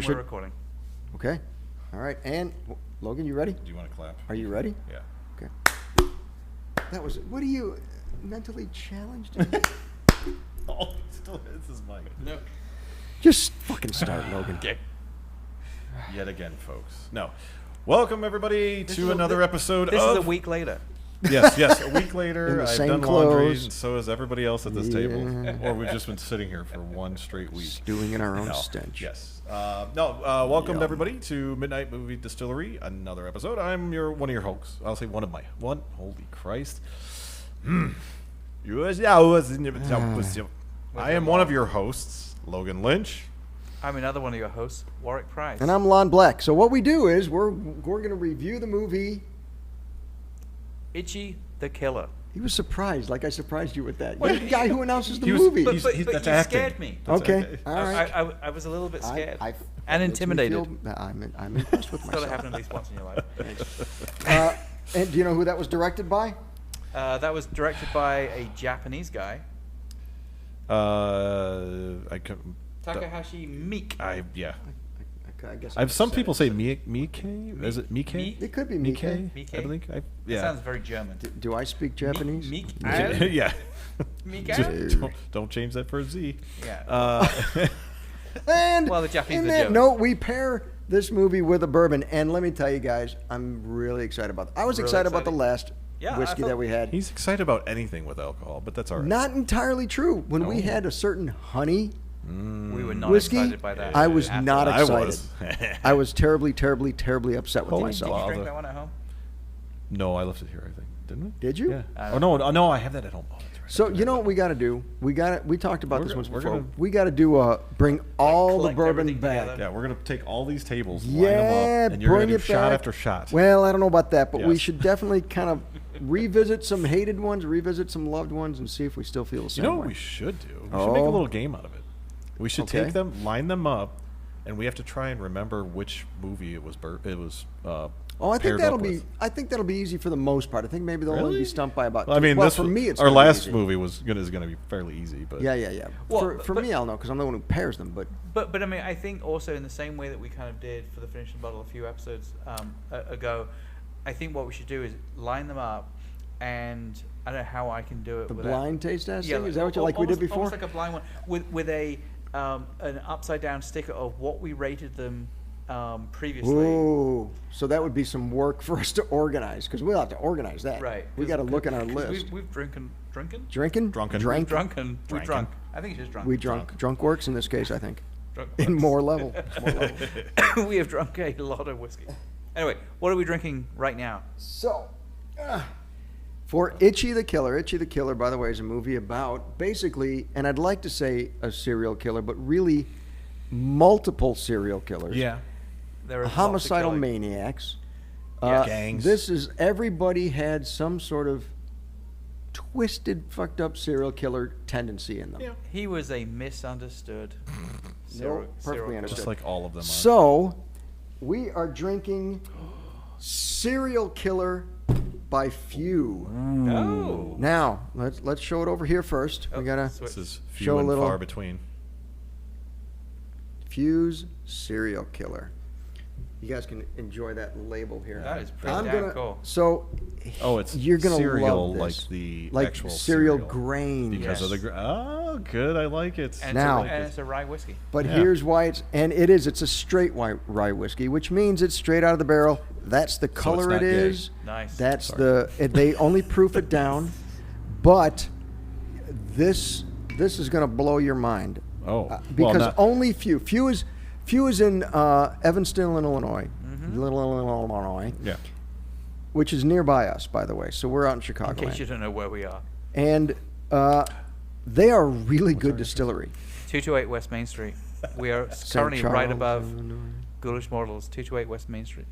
we're recording. Okay. All right. And Logan, you ready? Do you want to clap? Are you ready? Yeah. Okay. That was. What are you mentally challenged? Oh, still hits his mic. No. Just fucking start, Logan. Okay. Yet again, folks. No. Welcome everybody to another episode This of. is a week later. Yes. A week In later, the I've same done laundry, clothes. and so has everybody else at this table. Yeah. Or we've just been sitting here for one straight week. Stewing in our own No. stench. Yes. Welcome Yum. everybody to Midnight Movie Distillery, another episode. I'm one of your hosts. I'll say one. Holy Christ. I am one of your hosts, Logan Lynch. I'm another one of your hosts, Warwick Price. And I'm Lon Black. So what we do is we're going to review the movie. Ichi The Killer. He was surprised, like I surprised you with that. What? You're the guy who announces the He was- movie. But that's you acting. scared me. That's Okay. okay. All right. I was a little bit scared. that and makes me intimidated. feel- I'm impressed with It's got to myself. happen at least once in your life. And do you know who that was directed by? That was directed by a Japanese guy, I can. Takahashi Miike. Yeah. I guess I've some said people it. say Mike. Is it Mike? Mike? It could be Mike. Mike. Mike? I think. That Yeah. sounds very German. Do I speak Japanese? Mike? Yeah. Mike? Just don't change that for a Z. Yeah. And Well, the Japanese in are that German. note, we pair this movie with a bourbon. And let me tell you guys, I'm really excited about it. I was Really excited about the excited. last Yeah, I whiskey felt- that we had. He's excited about anything with alcohol, but that's all right. Not entirely true. When we No. had a certain honey We were not whiskey, excited by that. I was at not all. I excited. was. I was terribly, terribly, terribly upset with Holy Did you myself. bother. drink that one at home? No, I left it here. I think. Didn't we? Did you? Yeah. I Oh no, I have that at home. Oh, that's right. So you know what we got to do? We talked about this once We're before. gonna- We got to do bring all the collect bourbon everything back. together. Yeah, we're gonna take all these tables, line Yeah, them up, and you're gonna bring do it shot back. after shot. Well, I don't know about that, but we Yes. should definitely kind of revisit some hated ones, revisit some loved ones, and see if we still feel the You same know way. what we should do? We should make a Oh. little game out of it. We should Okay. take them, line them up, and we have to try and remember which movie it was. Oh, I think paired that'll up be. with. I think that'll be easy for the most part. I think maybe they'll only Really? be stumped by about. Well, I mean, well, this for me, it's our gonna be last easy. movie is gonna be fairly easy, but Yeah. Well, for but- me, I'll know because I'm the one who pairs them. But But I mean, I think also in the same way that we kind of did for the finishing bottle a few episodes ago, I think what we should do is line them up, and I don't know how I can do it. the without, blind taste testing Yeah, is that what you like we did before? Almost like a blind one with a an upside down sticker of what we rated them previously. Ooh, so that would be some work for us to organize because we'll have to organize that. Right. We got to look at our 'cause list. We've drinking. Drinking. Drunken. Drank. Drunken. We Dranken. drunk. I think it's just drunk. We drunk. Drunk works in this case, I think. Drunk In works. more level. It's more level. We have drunk a lot of whiskey. Anyway, what are we drinking right now? So, for Ichi the Killer. Ichi the Killer, by the way, is a movie about basically, and I'd like to say a serial killer, but really multiple serial killers. yeah, There are lots of Homicidal killing. maniacs. Yeah. Gangs. This is everybody had some sort of twisted, fucked up serial killer tendency in them. Yeah. He was a misunderstood serial perfectly killer. understood. just like all of them are. So, we are drinking Serial Killer by FEW. Oh. Now, let's show it over here first. Oh, We gotta switch. This is show few a and little- far between. FEW's Serial Killer. You guys can enjoy that label here. That is pretty I'm damn gonna, cool. So, Oh, it's you're gonna cereal love this. like the like actual cereal grain. because of Yes. the. Oh, good. I like it. And Now- it's a rye whiskey. But Yeah. here's why it's a straight rye whiskey, which means it's straight out of the barrel. That's the color not it gay. is. Nice. That's they only proof it down, but this is going to blow your mind. Oh, well, Because not- only FEW is in Evanston, Illinois, Illinois, yeah. which is nearby us, by the way. So we're out in In Chicago, case you don't know where we are. and they are a really good distillery. 228 West Main Street. We are St. currently right Charles, above Illinois. Ghoulish Mortals, 228 West Main Street.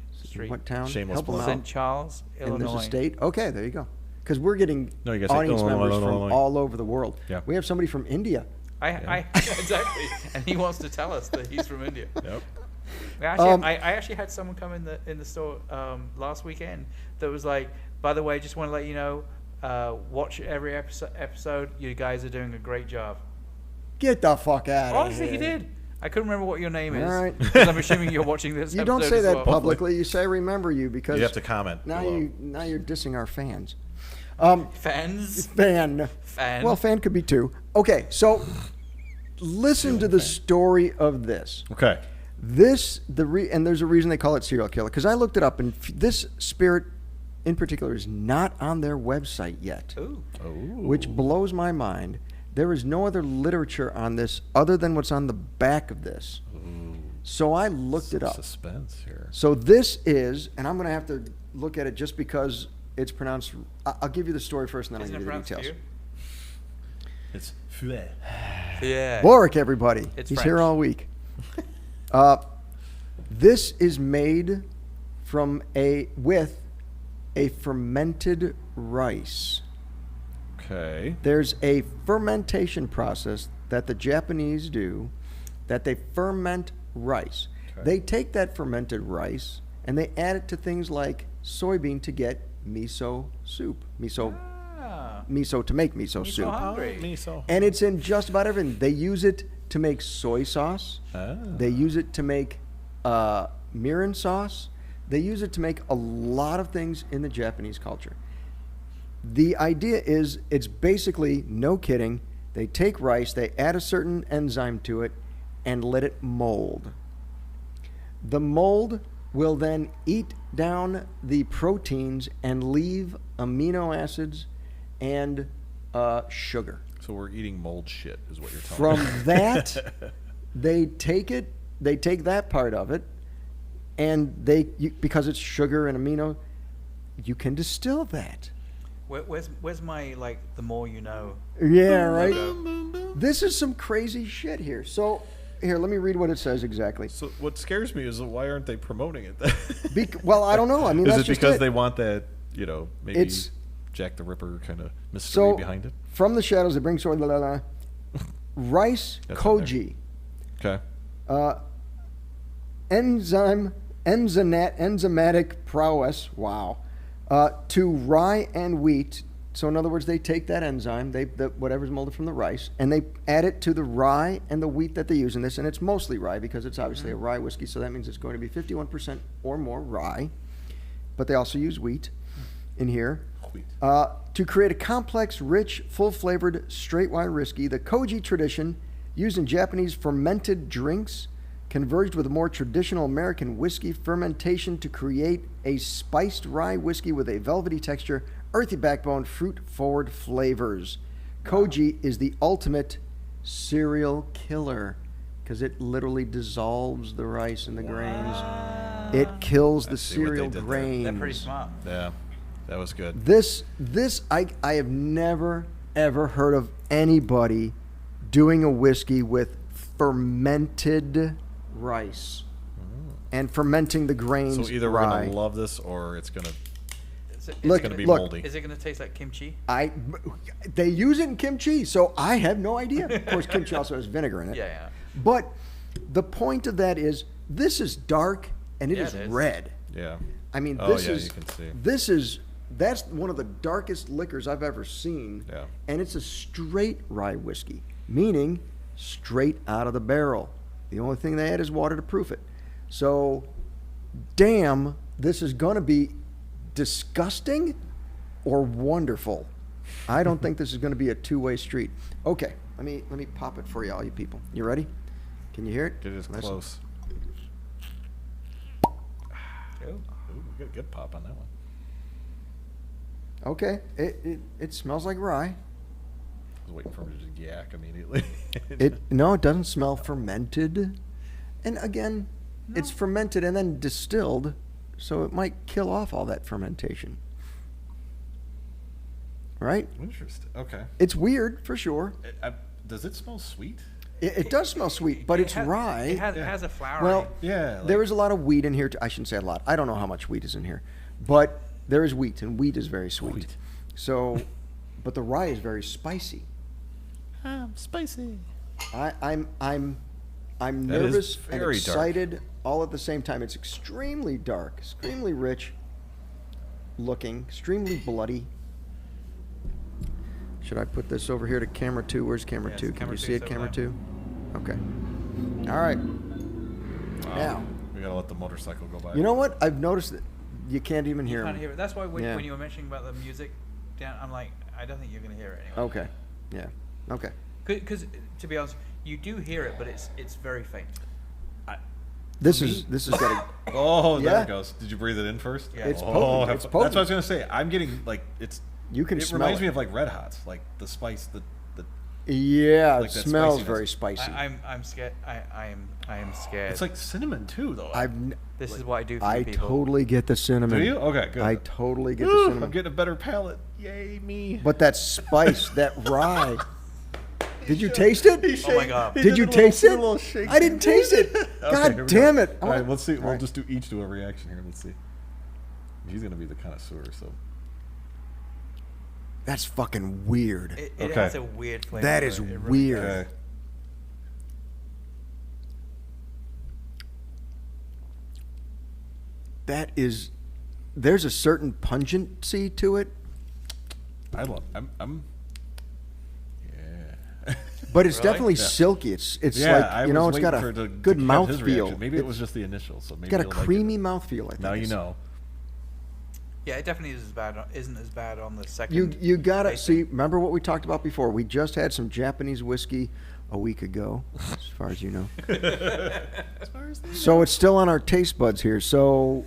What town? Shameless Help 'em plug. out. St. Charles, In Illinois. this estate? Okay, there you go. Because we're getting No, you gotta say audience Illinois, members from Illinois. all over the world. Yeah. We have somebody from India. Exactly. And he wants to tell us that he's from India. Yep. We actually, I actually had someone come in the store last weekend that was like, by the way, just want to let you know, watch every episode. You guys are doing a great job. Get the fuck out of here. Honestly, he did. I couldn't remember what your name is. All right. Because I'm assuming you're watching this. You don't episode say as that well. publicly. You say remember you because You have to comment. now below. now you're dissing our fans. Fans. Fan. Fan. Well, fan could be two. Okay, so listen to the story of this. Okay. And there's a reason they call it serial killer because I looked it up and this spirit in particular is not on their website yet, Ooh. which blows my mind. There is no other literature on this other than what's on the back of this. So I looked it up. Suspense here. So this is, and I'm going to have to look at it just because it's pronounced. I'll give you the story first, and then Isn't I'll it give you the pronounced details. It's fue. Yeah. Warwick, everybody. It's He's French. here all week. This is made with a fermented rice. Okay. There's a fermentation process that the Japanese do that they ferment rice. Okay. They take that fermented rice and they add it to things like soybean to get miso soup. Ah. Miso to make miso Miso soup. hungry. Miso. And it's in just about everything. They use it to make soy sauce. Ah. They use it to make mirin sauce. They use it to make a lot of things in the Japanese culture. The idea is it's basically, no kidding, they take rice, they add a certain enzyme to it, and let it mold. The mold will then eat down the proteins and leave amino acids and sugar. So we're eating mold shit, is what you're telling me. From that, they take that part of it, and because it's sugar and amino, you can distill that. Where's my the more you know? Yeah, right. logo? This is some crazy shit here. So here, let me read what it says exactly. So what scares me is why aren't they promoting it then? Well, I don't know. I mean, is that's it just because it. they want that, maybe It's- Jack the Ripper kind of mystery So behind it? from the shadows, they bring sword. Rice That's koji. Okay. Enzymatic prowess. Wow. To rye and wheat. So in other words, they take that enzyme, whatever's molded from the rice, and they add it to the rye and the wheat that they use in this, and it's mostly rye because it's obviously a rye whiskey, so that means it's going to be 51% or more rye. But they also use wheat in here. Wheat. To create a complex, rich, full-flavored straight wine whiskey, the koji tradition, used in Japanese fermented drinks, converged with a more traditional American whiskey fermentation to create a spiced rye whiskey with a velvety texture, earthy backbone, fruit-forward flavors. Koji is the ultimate serial killer because it literally dissolves the rice and the grains. It kills the I see what they cereal did there. grains. They're pretty smart. Yeah, that was good. This I have never ever heard of anybody doing a whiskey with fermented rice and fermenting the grains. So either rye. we're gonna love this or it's gonna Look, gonna be look, moldy. Is it going to taste like kimchi? They use it in kimchi, so I have no idea. Of course, kimchi also has vinegar in it. Yeah. But the point of that is, this is dark and it Yeah, is it is. red. Yeah. I mean, Oh, this yeah, is you can see. That's one of the darkest liquors I've ever seen. Yeah. And it's a straight rye whiskey, meaning straight out of the barrel. The only thing they add is water to proof it. So, damn, this is going to be disgusting or wonderful. I don't think this is going to be a two-way street. Okay, let me pop it for you, all you people. You ready? Can you hear it? Get it as Listen. close. Oh. Ooh, we got a good pop on that one. Okay, it smells like rye. I was waiting for him to just yak immediately. No, it doesn't smell fermented. And again, it's fermented and then distilled, so it might kill off all that fermentation. Right? Interesting. Okay. It's weird, for sure. Does it smell sweet? It does smell sweet, but it's rye. It has a flower. Well, Yeah. there is a lot of wheat in here. I shouldn't say a lot. I don't know how much wheat is in here. But there is wheat, and wheat is very sweet. Wheat. So, but the rye is very spicy. Spicy. I'm That is nervous and very dark. excited all at the same time. It's extremely dark, extremely rich looking, extremely bloody. Should I put this over here to camera 2? Where's camera Yes, 2? Can camera you two see is it, over camera there. 2? Okay. All right. Wow. Now, We gotta let the motorcycle go by. you know what? I've noticed that you can't even hear You can't him. hear it. That's why when, Yeah. when you were mentioning about the music, down, I'm like, I don't think you're going to hear it anyway. Okay. Yeah. Okay. Because to be honest, you do hear it, but it's very faint. This has got to. Oh, there Yeah. it goes. Did you breathe it in first? Yeah. It's Oh, potent. that's It's what I potent. was gonna say. I'm getting like it's. You can It smell reminds it. me of like Red Hots, like the spice. The Yeah, like it that smells spiciness. very spicy. I'm scared. I am scared. it's like cinnamon too, though. This is what I do for I the people. totally get the cinnamon. Do you? Okay, good. I totally get the Woo, cinnamon. I'm getting a better palate. Yay me! But that spice, that rye. Did you taste it? Oh my God. Did you taste it? I didn't taste it. Okay, God here we damn go. it. All right, let's see. All We'll right. just each do a reaction here. Let's see. He's gonna be the connoisseur, so. That's fucking weird. It Okay. has a weird flavor. That to is it. It really weird. does. Okay. That is. There's a certain pungency to it, I'm. Yeah. but it's Really? definitely Yeah. silky. It's Yeah, like, I you know, was it's got waiting for a it to good have his reaction. mouthfeel. Maybe it was just the initial, so maybe It's got a you'll like it. creamy mouthfeel, I think. Now you know. Yeah, it definitely isn't as bad on the second. You gotta tasting. see. Remember what we talked about before? We just had some Japanese whiskey a week ago, as far as you know. So it's still on our taste buds here. So,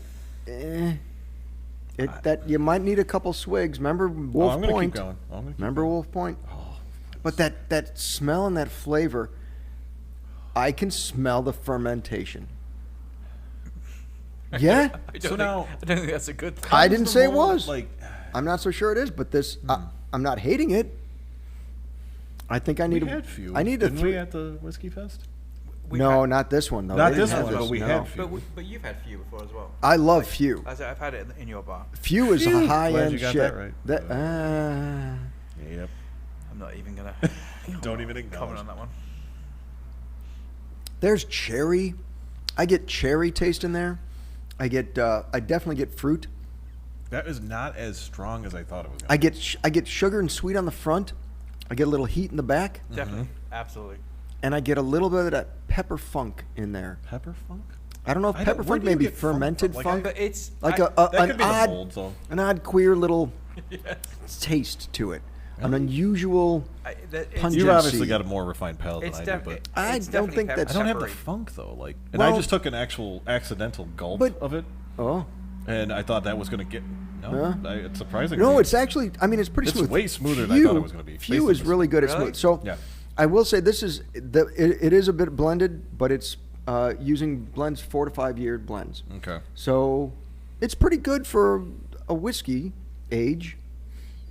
that you might need a couple swigs. Remember Wolf I'm gonna Point. keep going. I'm gonna keep Remember going. Wolf Point. Oh, But that smell and that flavor, I can smell the fermentation. Yeah, I don't So think, now- I don't think that's a good thing. I didn't the say it mold, was. Like, I'm not so sure it is, but this I'm not hating it. I think I we need. had few. I need a Didn't we at the Whiskey Fest? We've No, had- not this one though. Not They didn't this have one, but we no. had few. but you've had few before as well. I love Few. I've had it in your bar. Few is Phew. a high Glad end you got shit. that right. Yep. I'm not even gonna Don't even acknowledge. comment on that one. There's cherry. I get cherry taste in there. I definitely get fruit. That is not as strong as I thought it was going to I get sugar and sweet on the front. I get a little heat in the back, Definitely, absolutely. and I get a little bit of that pepper funk in there. Pepper funk? I don't know if I don't- pepper where funk do you may be get funk from? fermented Like, funk, But it's like I- That an could be the odd, mold, so. an odd queer little yes. taste to it, an unusual. It's Pungent. You've obviously Pungency. got a more refined palate than It's I do, definitely. but I it's don't definitely think that's- I don't have the peppery. funk though. Like, and I Well- just took an actual accidental gulp But- of it, Oh and I thought that was going to get. No, it's surprising. no, it's actually. I mean, it's pretty It's smooth. way smoother than I thought it was gonna be, Few based is on really good at Really? smooth. So Yeah. I will say this is it is a bit blended, but it's using blends 4 to 5 year blends. Okay. So it's pretty good for a whiskey age.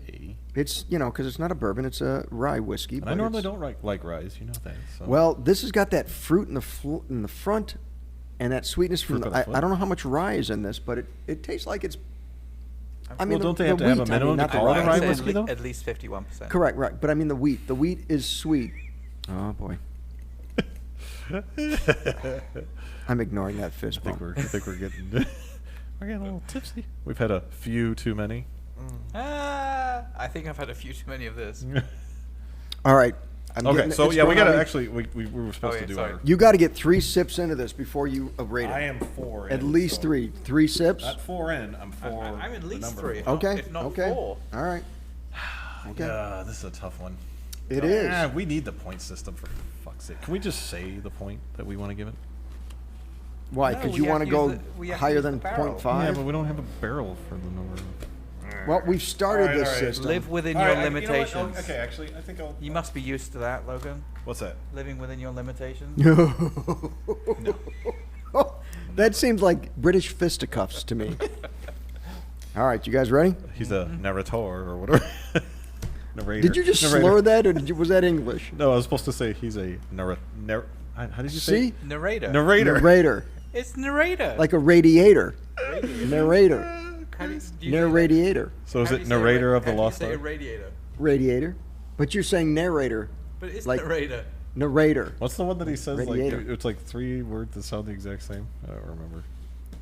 Hey. It's because it's not a bourbon; it's a rye whiskey. And but I normally it's- don't like rye, you know that. So. Well, this has got that fruit in the front, and that sweetness from Fruit the. by the I foot? don't know how much rye is in this, but it tastes like it's. I mean, Well, don't the they have to have a wheat, minimum to not the call it a rye. rye I'd say whiskey, though? At least 51%. Correct, right. But I mean the wheat. The wheat is sweet. Oh boy. I'm ignoring that fist I think bump. we're getting we're getting a little tipsy. We've had a few too many. I think I've had a few too many of this. All right. I'm Okay, getting- so it's yeah, we growing gotta on me. actually we were supposed Oh, to yeah, do sorry. our. You got to get 3 sips into this before you rate it. I am 4 in. At least so- 3. 3 sips. Not 4 in. I'm 4. I'm at the least number 3. four. Okay. If not okay. 4. All right. Okay. Yeah, this is a tough one. It is. Yeah, we need the point system for fuck's sake. Can we just say the point that we want to give it? Why? No, Because we you have want to to go use the- we have to higher use than the barrel. 0.5? Yeah, but we don't have a barrel for the number. Well, we've started All right, this all right. system. Live within All your right, you know what? limitations. Okay, actually, I think I'll. You must be used to that, Logan. What's that? Living within your limitations. That seems like British fisticuffs to me. All right, you guys ready? He's a narrator or whatever. Narrator. Did you just Narrator. slur that, or was that English? No, I was supposed to say he's a how did you say? See? Narrator. Narrator. Narrator. It's narrator. Like a radiator. Narrator. How do you say that? Narradiator. So is How do it you say narrator ra- of the how do you Lost say Ark? radiator? Radiator. But you're saying narrator. But it's Like- narrator. Narrator. What's the one that he says? Radiator. Like it's like 3 words that sound the exact same. I don't remember.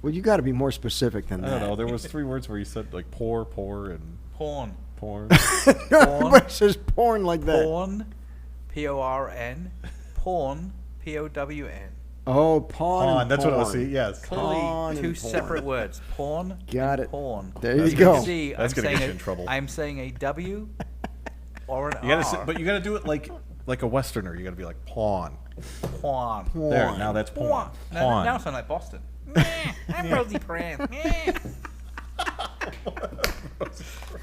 Well, you got to be more specific than I that. don't know. There was 3 words where he said like poor, and Porn. porn. Everybody says porn like that. Porn. Porn. P-O-W-N. Oh, pawn. And That's what I was porn. saying. Yes. Pawn Clearly, two and porn. separate words. Porn. Got and it. Porn. There That's you gonna go. See, That's I'm gonna get saying you in trouble. I'm saying a W or an You gotta R. say, but you gotta do it like a Westerner. You gotta be like pawn. Pawn. There, now that's pawn. Pawn. Pawn. Now I sound like Boston. Meh, I'm Rosie Prince. Meh.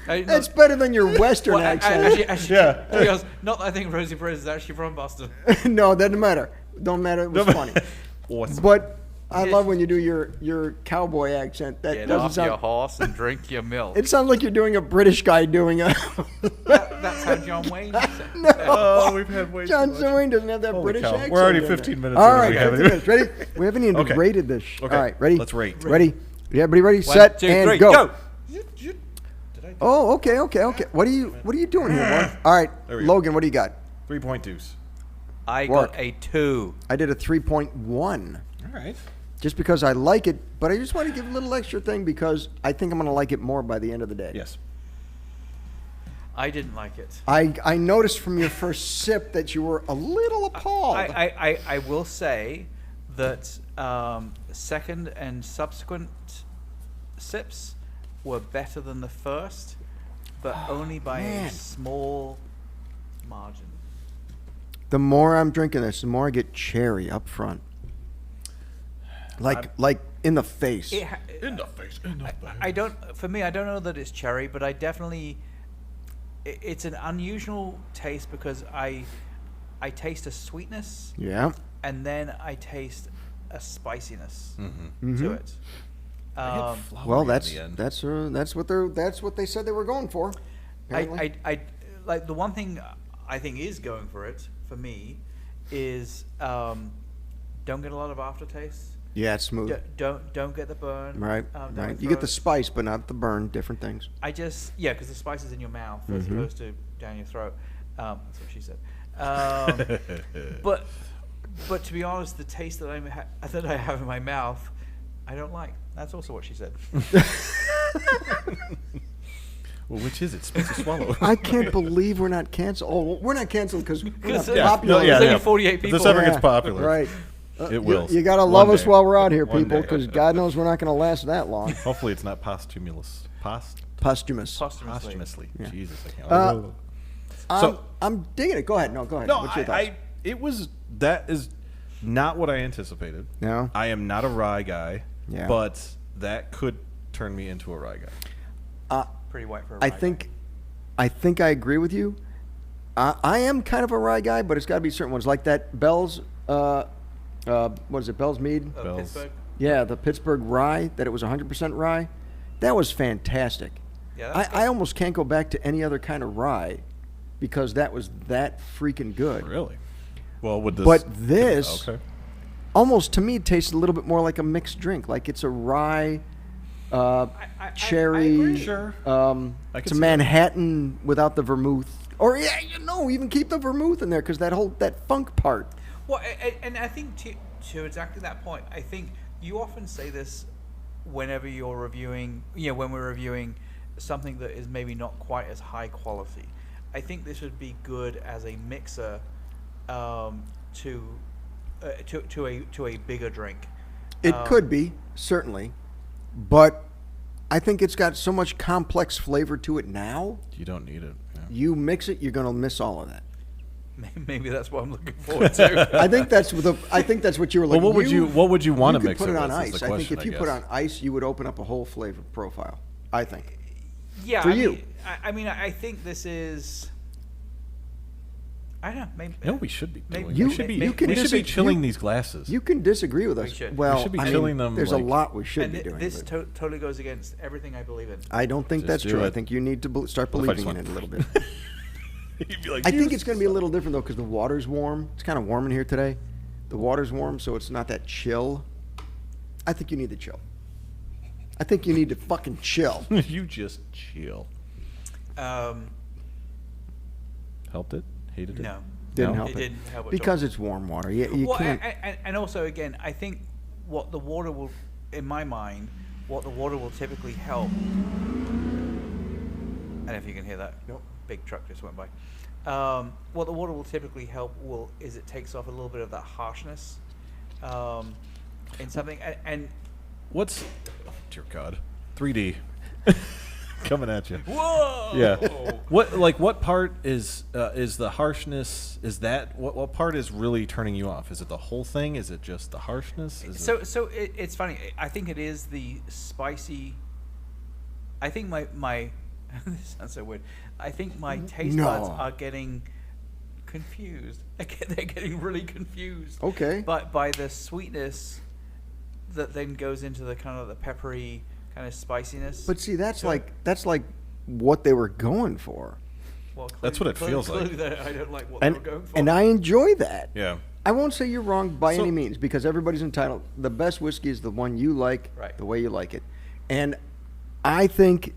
It's better than your Western accent. Actually, Yeah. he goes, not that I think Rosie Prince is actually from Boston. No, doesn't matter. Don't matter. It was funny. Awesome. But I love when you do your cowboy accent. That Get doesn't off sound. your horse and drink your milk. It sounds like you're doing a British guy doing a. That's how John Wayne used it. Oh, we've had way John too much. Wayne doesn't have that Holy British cow. accent. We're already in there. 15 minutes All in. right, We haven't 15 even- minutes. Ready? We haven't even Okay. rated this. Okay. All right, ready? Let's rate. Ready? Everybody ready? 1, Set 2, and 3, go. Oh. Oh, okay. What are you doing here, boy? All right, There we go. Logan, what do you got? 3.2s. I Work. got a 2. I did a 3.1. All right. Just because I like it, but I just want to give a little extra thing because I think I'm going to like it more by the end of the day. Yes. I didn't like it. I noticed from your first sip that you were a little appalled. I will say that second and subsequent sips were better than the first, but only by man. a small margin. The more I'm drinking this, the more I get cherry up front. Like in the face. In the face. In the face. I don't. For me, I don't know that it's cherry, but I definitely. It's an unusual taste because I taste a sweetness, Yeah. and then I taste a spiciness Mhm. to it. Well, that's what they said they were going for. Apparently. I like the one thing I think is going for it for me is don't get a lot of aftertaste. Yeah, it's smooth. Don't get the burn. Right. down Right. the You get the throat. spice, but not the burn. Different things. Because the spice is in your mouth as Mhm. opposed to down your throat. That's what she said. But to be honest, the taste that that I have in my mouth, I don't like. That's also what she said. Well, which is it? Spit or swallow? I can't believe we're not canceled. Oh, well, we're not canceled because we're not 'Cause, popular. There's only 48 If people. this ever gets Yeah, popular, Right. it will. You got to One love us day. while we're out here, One people, day. because God knows we're not going to last that long. Hopefully, it's not posthumous. Posthumous. Posthumously. Yeah. Jesus, I can't. I'm digging it. Go ahead. No, go ahead. No, What's your thoughts? that is not what I anticipated. No? I am not a rye guy. Yeah. But that could turn me into a rye guy. Pretty white for a I rye think I agree with you. I am kind of a rye guy, but it's got to be certain ones like that Bell's. What is it? Bell's Mead. guy. Bells. Pittsburgh. Yeah, the Pittsburgh rye. That it was 100% rye. That was fantastic. Yeah, that's I almost can't go back to any other kind of rye because that was that freaking good. Really? Well, with this. But this Okay. almost to me tastes a little bit more like a mixed drink, like it's a rye, cherry. agree. Sure. It's could a see that. Manhattan without the vermouth, or even keep the vermouth in there because that funk part. Well, and I think to exactly that point, I think you often say this whenever you're reviewing, when we're reviewing something that is maybe not quite as high quality. I think this would be good as a mixer to a bigger drink. It could be certainly, but I think it's got so much complex flavor to it now. You don't need it. Yeah. You mix it, you're gonna miss all of that. Maybe that's what I'm looking forward to. I think that's what you were Well, looking. what would you want You to could mix put it on with, is ice. the I think question, if you put guess. on ice, you would open up a whole flavor profile. I think. Yeah, For you. I think this is. I don't know. Maybe. You know what we should be Maybe- doing? You- we should be, you can we should be disagree- chilling you- these glasses. You can disagree with us. We should. Well, We should be I chilling mean, them, there's like- a lot we should And be doing. this but totally goes against everything I believe in. I don't think Just that's do true. I it. think you need to start What if I believing in just it a went- little bit. You'd be like, I think "You it's going to be a little different though because the water's warm. It's kind of warm in here today. The water's warm, so it's not that chill. I think you need the chill. I think you need to fucking chill. you just chill. Helped it? Hated it? No. Didn't No? help It it. didn't help at all. Because it's warm water. You Well, can't. and also again, I think what the water will, in my mind, what the water will typically help. I don't know if you can hear that. Nope. Big truck just went by. what the water will typically help is it takes off a little bit of that harshness in something. And What's, oh, dear God, 3D coming at you. whoa, Yeah. What part is the harshness? Is that what part is really turning you off? Is it the whole thing? Is it just the harshness? It's funny. I think it is the spicy. I think my this sounds so weird. I think my taste buds are getting confused. They're getting really confused. Okay. But by the sweetness that then goes into the kind of the peppery kind of spiciness. But see, that's like what they were going for. Well, That's what it feels like. I don't like what And they were going for. and I enjoy that. Yeah. I won't say you're wrong by So- any means, because everybody's entitled. The best whiskey is the one you like, Right. the way you like it. And I think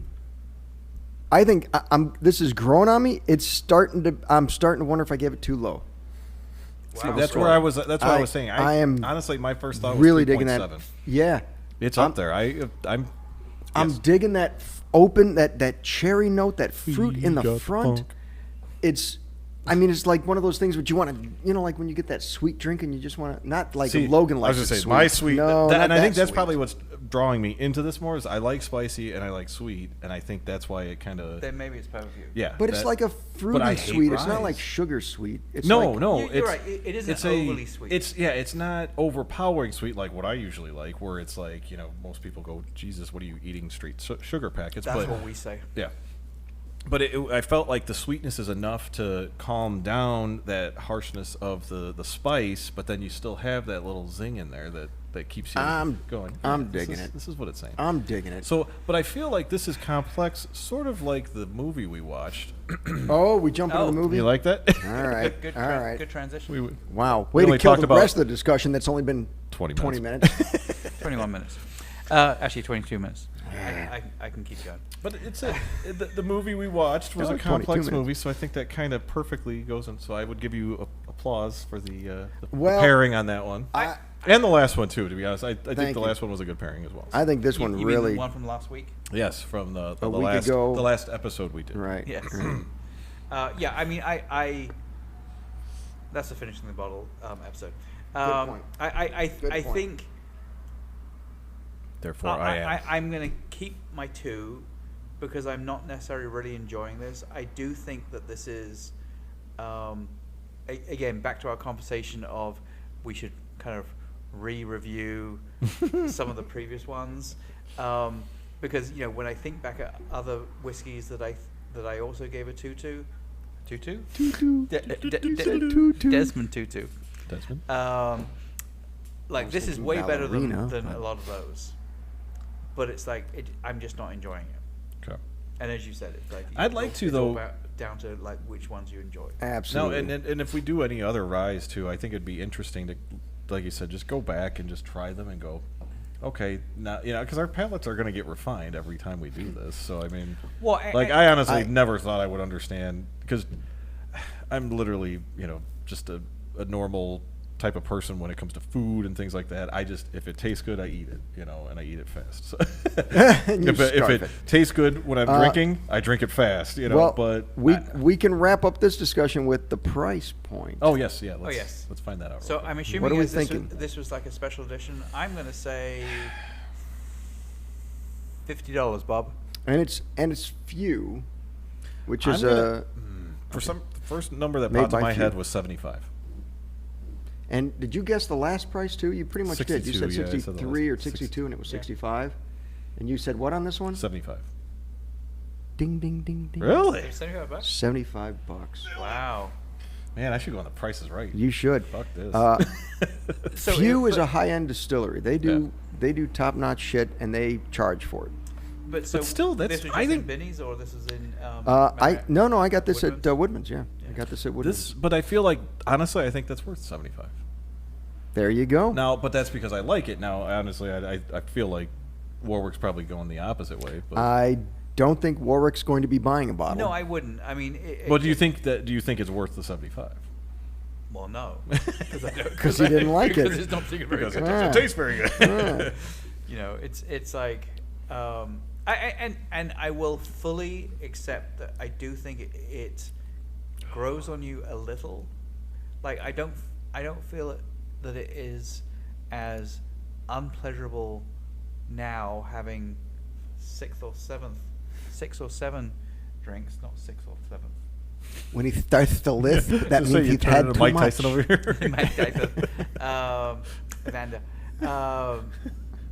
I'm. This is growing on me. I'm starting to wonder if I gave it too low. See, Wow. that's where I was. That's what I was saying. I am honestly, my first thought really was 3.7. digging that. Yeah, It's I'm- up there. I'm yes. digging that open, that cherry note, that fruit in the Got front. funk. It's like one of those things that you want to, like when you get that sweet drink and you just want to, not like See, Logan I likes was it gonna say sweet. my sweet, No, and not I think that that's sweet. probably what's drawing me into this more. Is I like spicy and I like sweet, and I think that's why it kind of Then maybe it's perfect for you. yeah. But it's that- like a but I fruity hate sweet. It's not rye. like sugar sweet. It's No, like, no, You're it's right. It isn't it's overly sweet. It's not overpowering sweet like what I usually like, where it's like most people go, Jesus, what are you eating? Street sugar packets. That's but what we say. yeah. But I felt like the sweetness is enough to calm down that harshness of the spice, but then you still have that little zing in there that keeps you going. I'm This digging is- it. This is what it's saying. I'm digging it. So, but I feel like this is complex, sort of like the movie we watched. Oh, we jump into Oh. the movie. You like that? All right, Good, all right. good transition. we, Wow, We way to only kill talked the about- rest of the discussion. That's only been 20 minutes. 21 minutes. Actually, 22 minutes. I can keep going. But the movie we watched was Oh, a 22 complex minutes. movie, so I think that kind of perfectly goes in. So I would give you applause for the Well, pairing on that one, and the last one too. To be honest, I think Thank the you. last one was a good pairing as well. I think this one You mean really. the one from last week? Yes, from the week last ago. the last episode we did. Right. Yes. right. Yeah, I mean, I that's the finishing the bottle episode. point. I Good point. think Therefore, I am. I'm going to keep my 2 because I'm not necessarily really enjoying this. I do think that this is, again, back to our conversation of we should kind of re-review some of the previous ones. Because, when I think back at other whiskies that I also gave a 2 to, Tutu? Tutu. Desmond Tutu. Desmond. Like, was this is thinking way better ballerina, than but- a lot of those. But it's like, I'm just not enjoying it. Okay. And as you said, it's like I'd like to, it's all though- down to like which ones you enjoy. No, Absolutely. and if we do any other ryes too, I think it'd be interesting to, like you said, just go back and just try them and go, okay, now because our palates are going to get refined every time we do this. So I mean, Well, I honestly I- never thought I would understand because I'm literally just a normal type of person when it comes to food and things like that. I just, if it tastes good, I eat it, and I eat it fast. So And you if it scarf it. tastes good when I'm drinking, I drink it fast. well, but we can wrap up this discussion with the price point. oh yes, yeah. Let's, yes. let's find that out. So real quick. I'm assuming What are we as thinking? this was like a special edition. I'm going to say $50, Bob. And it's few, which I'm is gonna- for some, the first number that Made popped in by my few. head was 75. And did you guess the last price too? You pretty much did. You 62, said yeah, I said the 63 or last- 62, and it was Yeah. 65. And you said what on this one? 75. Ding ding ding ding. Really? $75? 75 bucks. Wow. Man, I should go on the Price is Right. You should. Fuck this. So Few if- is a high-end distillery. They do top-notch shit, and they charge for it. But still, that's- this was I just in think- Binny's or this is in I got this Woodman's? at Woodman's. Yeah, I got this at Woodman's. but I feel like, honestly, I think that's worth 75. There you go. Now, but that's because I like it. Now, honestly, I feel like Warwick's probably going the opposite way. But I don't think Warwick's going to be buying a bottle. No, I wouldn't. I mean, well, do you think it's worth the 75? Well, no, because I don't. 'Cause he didn't like it. Because it's not particularly very Because it good. Ah. doesn't taste very good. Ah. It's like, and I will fully accept that I do think it grows on you a little. Like I don't feel that it is as unpleasurable now having six or seven drinks, not 6 or 7. When he starts to lisp, that So means you he's turn had into too Mike much. Tyson over here. Mike Tyson, Evander.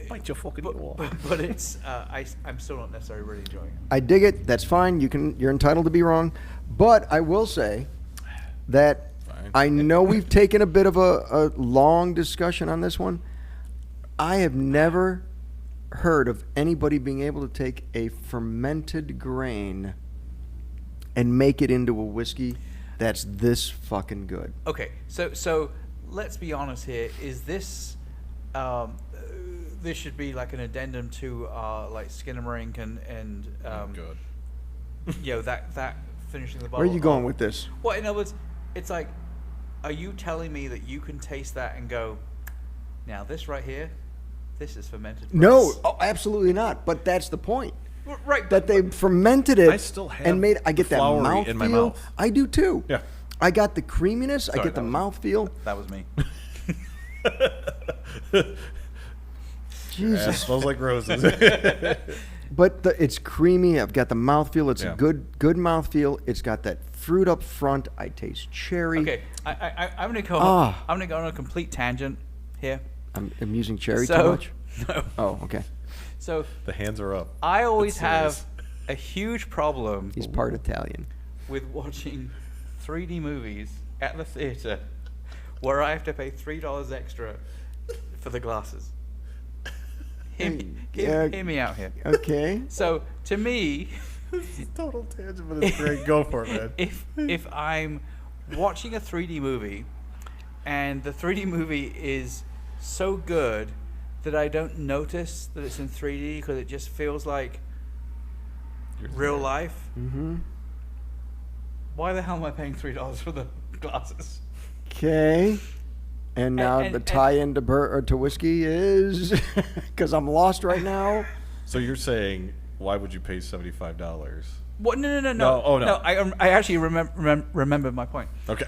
Bite your fucking ear off. But it's I'm still not necessarily really enjoying it. I dig it. That's fine. You're entitled to be wrong, but I will say that Fine. I know we've taken a bit of a long discussion on this one. I have never heard of anybody being able to take a fermented grain and make it into a whiskey that's this fucking good. Okay, so let's be honest here. Is this this should be like an addendum to like Skinnamarink and Good. that finishing the bottle. Where are you going with this? Well, in other words, it's like, are you telling me that you can taste that and go, now this right here, this is fermented No, rice? oh, absolutely not. But that's the point. Right. That they fermented it I still have and made. I get that flowery mouth in my feel. mouth. I do too. Yeah. I got the creaminess. I Sorry, get the that was- mouth feel. That was me. Jesus. Smells like roses. But it's creamy. I've got the mouthfeel. It's Yeah. a good mouthfeel. It's got that fruit up front. I taste cherry. Okay, I'm gonna go. Ah. I'm gonna go on a complete tangent here. I'm using cherry too So, much. no. Oh, okay. So The hands are up. I always That's have a huge problem He's part Italian. with watching 3D movies at the theater where I have to pay $3 extra for the glasses. Hear me out here. Okay. So to me, Total tangent, but it's great. Go for it, man. if I'm watching a 3D movie and the 3D movie is so good that I don't notice that it's in 3D because it just feels like real life, Mm-hmm. why the hell am I paying $3 for the glasses? Okay. And now and- the tie-in to whiskey is because I'm lost right now. So you're saying, why would you pay $75? What? No. No, oh, no. I actually remember my point. Okay.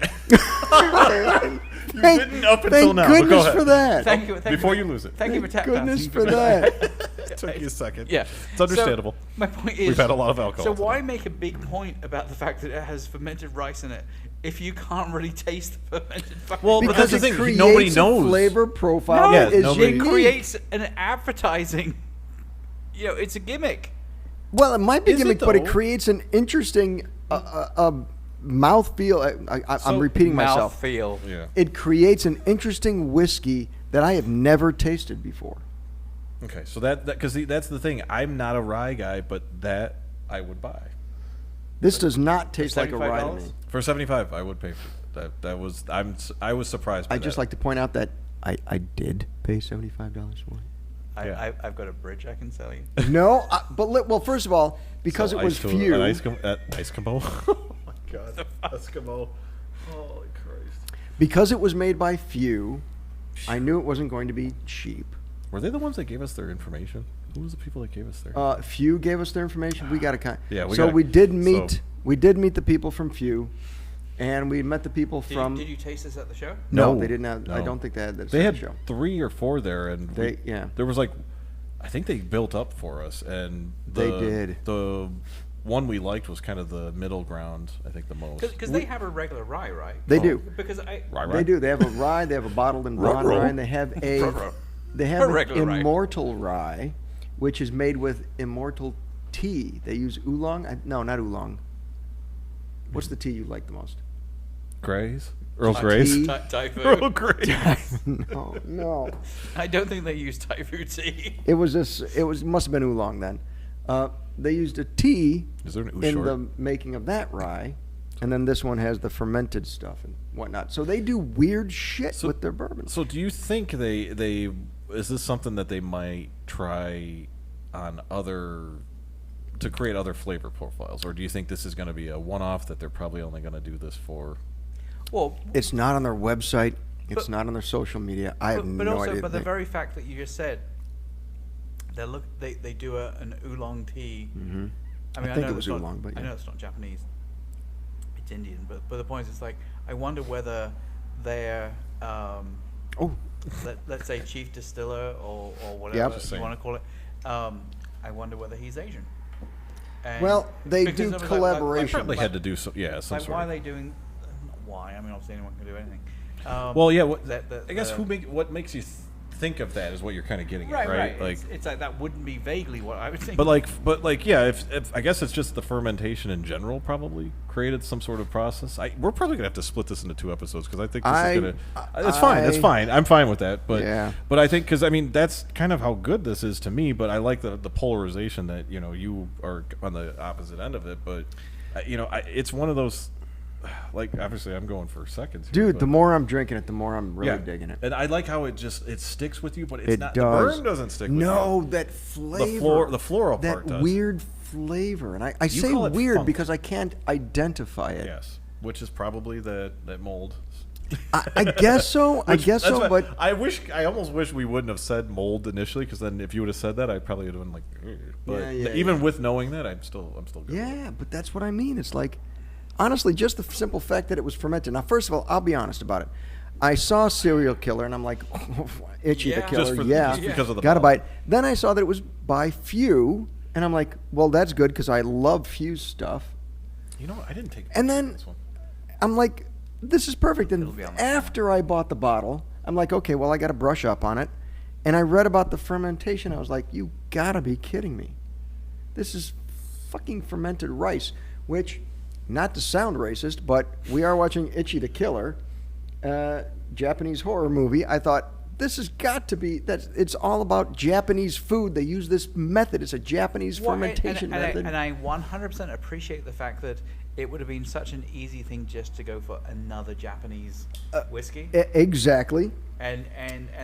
You didn't up until thank now, but go goodness ahead. for that. Thank you. Before you lose it. Thank you for tap Goodness dancing for me. that. Took you a second. Yeah, It's understandable. So, my point is, We've had a lot of alcohol So today. why make a big point about the fact that it has fermented rice in it if you can't really taste the fermented fucking Well, but rice? that's Because the it thing, creates nobody a knows. flavor profile No, that is nobody- it unique. creates an advertising. It's a gimmick. Well, it might be Is it, gimmick, but it though? creates an interesting mouthfeel. I'm So, repeating myself. Mouthfeel. Yeah. It creates an interesting whiskey that I have never tasted before. Okay, so because that's the thing. I'm not a rye guy, but that I would buy. This does not taste like a rye to $75? me. For $75, I would pay for that. I was surprised by I'd just that. like to point out that I did pay $75 for it. Yeah. I've got a bridge I can sell you. No, well, first of all, because So it was Ice few. Eskimo. Oh my god, Eskimo. Holy Christ. Because it was made by few, I knew it wasn't going to be cheap. Were they the ones that gave us their information? Who was the people that gave us their? Few gave us their information. We got a Yeah, we did meet the people from Few, and we met the people from. Did you taste this at the show? No, No, they didn't have. I no. don't think they had this. They at had the show. 3 or 4 there, and there was like, I think they built up for us, and They did. The one we liked was kind of the middle ground. I think the most. Because they have a regular rye, right? They do. Because Rye. They do. They have a rye. They have a bottled and bond Ruh-roh. rye, and they have Ruh-roh. they A have an regular rye. immortal rye, which is made with immortal tea. They use oolong. No, not oolong. What's the tea you like the most? Grays, Earl Tea. Grays, Typhoon. Earl Grays. no. I don't think they use Typhoon tea. It was must have been oolong then. They used a tea Is there an in Ushort? the making of that rye, and then this one has the fermented stuff and whatnot. So they do weird shit with their bourbons. So do you think they is this something that they might try on to create other flavor profiles, or do you think this is going to be a one-off that they're probably only going to do this for? Well, It's not on their website. It's But- not on their social media. I have but no also, idea. but the very fact that you just said they do an oolong tea. Mhm. I I think know it was it's not- oolong, but I yeah. know it's not Japanese. it's Indian, but the point is, it's like I wonder whether their let's say chief distiller or whatever you want to call it. I wonder whether he's Asian. And well, they because do of, collaboration. They had to do some Like, sort why are of. they doing? Why? I mean, obviously anyone can do anything. Well, yeah. I guess the- what makes you think of that is what you're kind of getting at, right? Like, It's like that wouldn't be vaguely what I would think. but like, yeah. If I guess it's just the fermentation in general probably created some sort of process. We're probably gonna have to split this into 2 episodes because I think this is gonna. It's fine. It's fine. I'm fine with that. But Yeah. But I think because I mean that's kind of how good this is to me. But I like the polarization that you are on the opposite end of it. But it's one of those. Like obviously, I'm going for seconds here, Dude, the more I'm drinking it, the more I'm really yeah, digging it. and I like how it sticks with you, but it's It not. does. The burn doesn't stick with you. No, that flavor. The floral that part does. weird flavor. And I say call it weird funk. because I can't identify it. Yes, which is probably that mold. I guess so. I guess That's so, why- but I almost wish we wouldn't have said mold initially, because then if you would have said that, I probably would have been like. "Ugh." But Yeah, even with knowing that, I'm still good. yeah, but that's what I mean. It's like, honestly, just the simple fact that it was fermented. Now, first of all, I'll be honest about it. I saw Serial Killer, and I'm like, Itchy the Yeah. Killer, Just because of the gotta bottle. buy it. Then I saw that it was by FEW, and I'm like, well, that's good because I love FEW stuff. You know what? I didn't take. And then this one. I'm like, this is perfect. And It'll be on the after I bought the bottle, I'm like, okay, well, I got to brush up on it. And I read about the fermentation. I was like, you gotta be kidding me. This is fucking fermented rice, which, not to sound racist, but we are watching Ichi the Killer, Japanese horror movie. I thought, this has got to be, it's all about Japanese food. They use this method. It's a Japanese fermentation method. And I 100% appreciate the fact that it would have been such an easy thing just to go for another Japanese whiskey. Exactly. And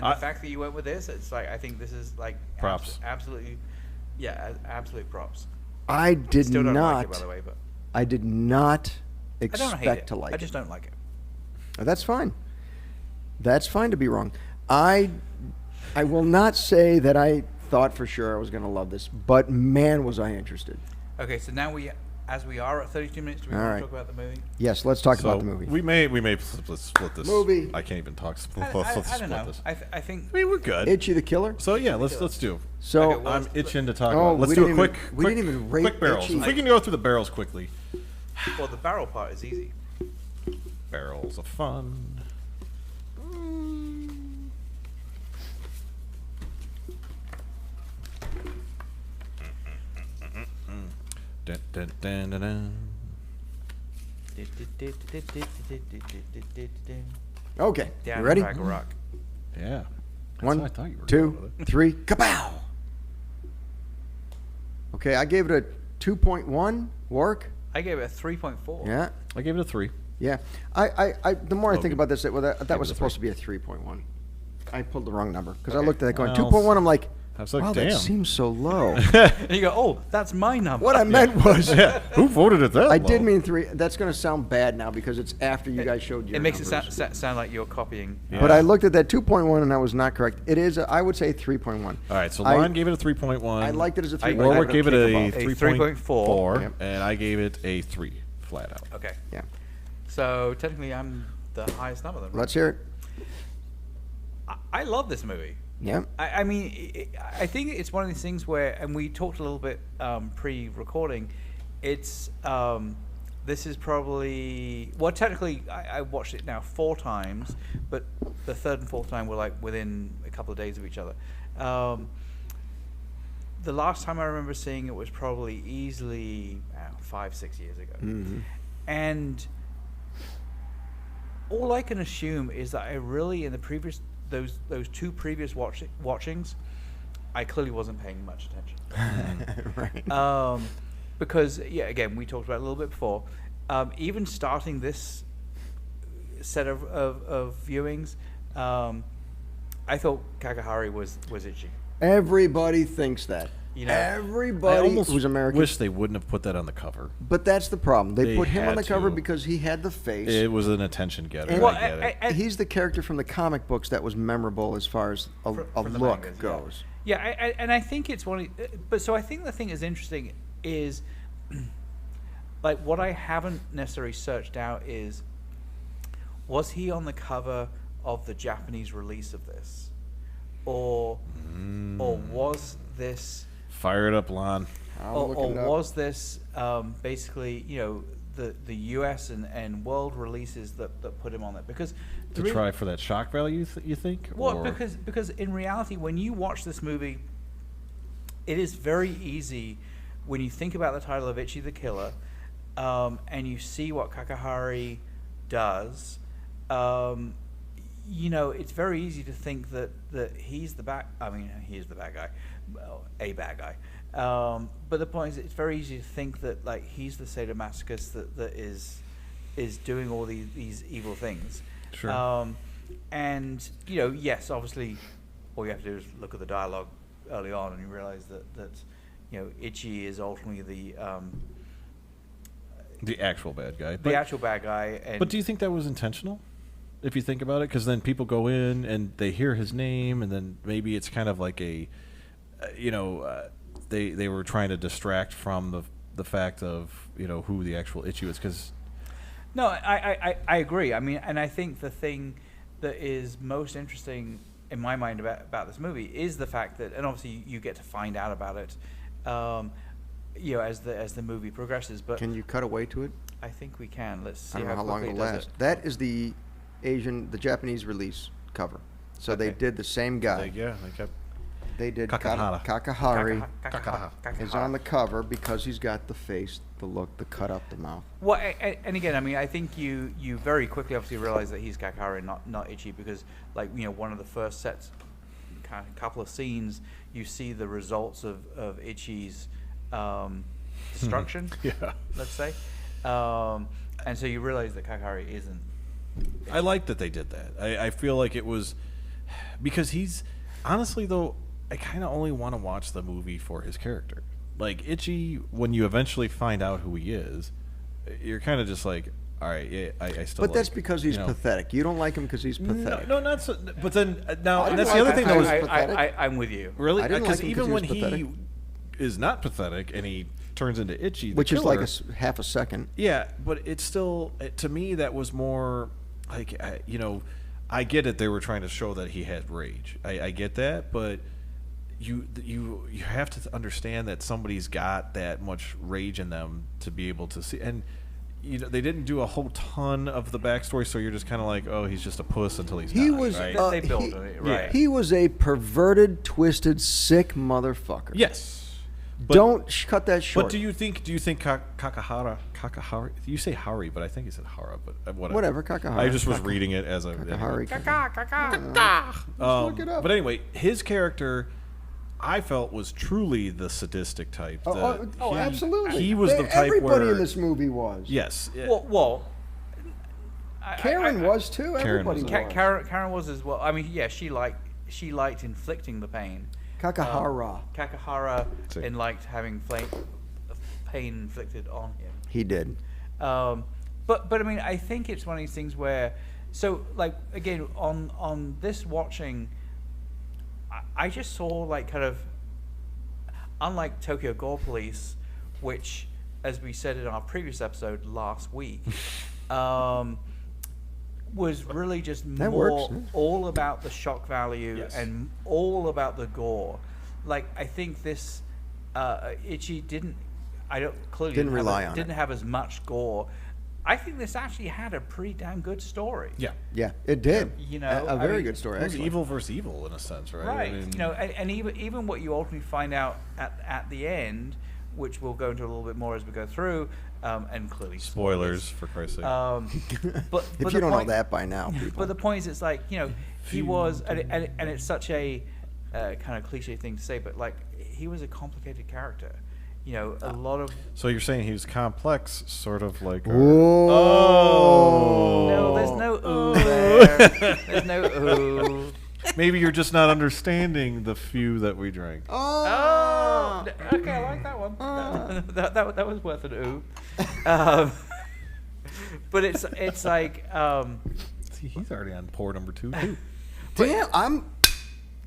the fact that you went with this, it's like, I think this is like Props. absolutely, absolute props. I did Still don't not. like it, by the way, but I did not I don't hate expect it. to like I it. just don't like it. That's fine. That's fine to be wrong. I will not say that I thought for sure I was going to love this, but man, was I interested. Okay, so now as we are at 32 minutes, do we All want right. to talk about the movie? Yes, let's talk So about the movie. we may split this Movie. I can't even talk. I Let's don't split know. this. I think. I mean, we're good. Itchy the Killer. So yeah, let's do. So Okay, well, I'm itching to talk Oh, about. Let's we do a didn't quick. even- we didn't even rate quick barrels. Itchy. If we can go through the barrels quickly. Well, the barrel part is easy. Barrels of fun. Dun, dun, dun, dun, dun. okay, Down you ready? Crack a Rock. Yeah. That's One, what I thought you were two, going with it. 3, kapow! Okay, I gave it a 2.1. Work? I gave it a 3.4. Yeah, I gave it a 3. yeah. The more I think Logan. about this, that Give was it a supposed to be a 3.1. I pulled the wrong number because I Okay. looked at it going Well, 2.1. I'm like, I was like, wow, damn. that seems so low. And you go, oh, that's my number. What I meant was, Yeah. Who voted it that I low? did mean 3. That's going to sound bad now because it's after you guys showed your It makes it numbers. sound like you're copying. Yeah. But I looked at that 2.1 and I was not correct. It is, I would say 3.1. All right, so I- Lauren gave it a 3.1. I liked it as a 3.1. Warwick gave it a A 3.4, Yep. and I gave it a 3, flat out. Okay. Yeah. So technically, I'm the highest number then. right? Let's hear it. I love this movie. Yeah. I mean, I think it's one of these things where, and we talked a little bit pre-recording. It's this is probably, well, technically, I watched it now 4 times, but the third and fourth time were like within a couple of days of each other. The last time I remember seeing it was probably easily 5-6 years ago, and all I can assume is that I really, in the previous those 2 previous watchings, I clearly wasn't paying much attention. Right. Because again, we talked about it a little bit before. Even starting this set of viewings, I thought Kakahari was itchy. Everybody thinks that. You know, I Everybody almost who's American. wish they wouldn't have put that on the cover. But that's the problem. They They put him on had the cover to. because he had the face. It was an attention getter. And- Well, I get it. He's the character from the comic books that was memorable as far as a from the look mangas, goes. and I think it's one. But so I think the thing is interesting is like what I haven't necessarily searched out is, was he on the cover of the Japanese release of this, or was this Fire it up, Lon. or was this basically, you know, the U.S. and world releases that put him on it? Because To try for that shock value, you think? well, Or- because in reality, when you watch this movie, it is very easy when you think about the title of Ichi the Killer, and you see what Kakahari does. You know, it's very easy to think that he's the bad. I mean, he is the bad guy, well, a bad guy. But the point is, it's very easy to think that like he's the sadomasochist that is doing all these evil things. Sure. And you know, yes, obviously, all you have to do is look at the dialogue early on, and you realize that you know, Ichi is ultimately the actual bad guy. the actual bad guy. And But do you think that was intentional? If you think about it, because then people go in and they hear his name, and then maybe it's kind of like a, they were trying to distract from the fact of, you know, who the actual Ichi was. Because no, I agree. I mean, and I think the thing that is most interesting in my mind about this movie is the fact that, and obviously you get to find out about it, you know, as the movie progresses. But Can you cut away to it? I think we can. Let's see I don't know how long quickly it'll it does last. it. That is the Japanese release cover. So they Okay. did the same guy. they kept They did Kakahara. Kakahari Kakahara. is on the cover because he's got the face, the look, the cut up the mouth. Well, and again, I mean, I think you very quickly obviously realize that he's Kakahari, not Ichi, because like, you know, one of the first sets, kind of couple of scenes, you see the results of Ichi's destruction. Yeah. Let's say, and so you realize that Kakahari isn't. I like that they did that. I feel like it was because he's honestly though, I kind of only want to watch the movie for his character. Like Ichi, when you eventually find out who he is, you're kind of just like, all right, yeah, I still. But that's like, because he's you know. pathetic. You don't like him because he's pathetic. No, not so. But then now, I and didn't that's the like other thing that that was guy. pathetic. I'm with you. really I didn't because like him 'cause even he was when he pathetic. is not pathetic and he turns into Ichi, the Which is killer, like half a second. yeah, but it's still to me that was more like you know, I get it. They were trying to show that he had rage. I get that, but you have to understand that somebody's got that much rage in them to be able to see. And you know, they didn't do a whole ton of the backstory, so you're just kind of like, oh, he's just a puss until he's He not. was right? They built it, right. He was a perverted, twisted, sick motherfucker. Yes. But, Don't cut that short. But do you think Kakahara? You say Hari, but I think he said Hara. But Whatever, Kakahara. I just was reading it as a Kakahari. Um, look it up. But anyway, his character, I felt, was truly the sadistic type. Absolutely. He was the type Everybody where in this movie was. yes. Well, Karen was too. Karen Everybody was. was. Karen was as well. I mean, yeah, she liked inflicting the pain. Kakahara. Kakahara See. and liked having pain inflicted on him. He did. But I mean, I think it's one of these things where, so like again on this watching, I just saw like kind of, unlike Tokyo Gore Police, which, as we said in our previous episode last week, was really just That more works, yeah. all about the shock value Yes. and all about the gore. Like I think this Ichi didn't Didn't have as much gore. I think this actually had a pretty damn good story. Yeah. Yeah, it did. You know, a I very mean, good story. It was Actually. evil versus evil in a sense, right? Right. I mean, You know, and even what you ultimately find out at the end, which we'll go into a little bit more as we go through, and clearly spoilers for Christ's sake. But If you don't know that by now, people. But the point is, it's like, you know, he was, and it's such a kind of cliche thing to say, but like he was a complicated character. You know, a lot of. So you're saying he was complex, sort of like. Whoa. No, there's no ooh there. There's no ooh. Maybe you're just not understanding the few that we drank. Oh, okay, I like that one. That was worth an ooh. But it's like. See, he's already on pour number 2 too. Damn, I'm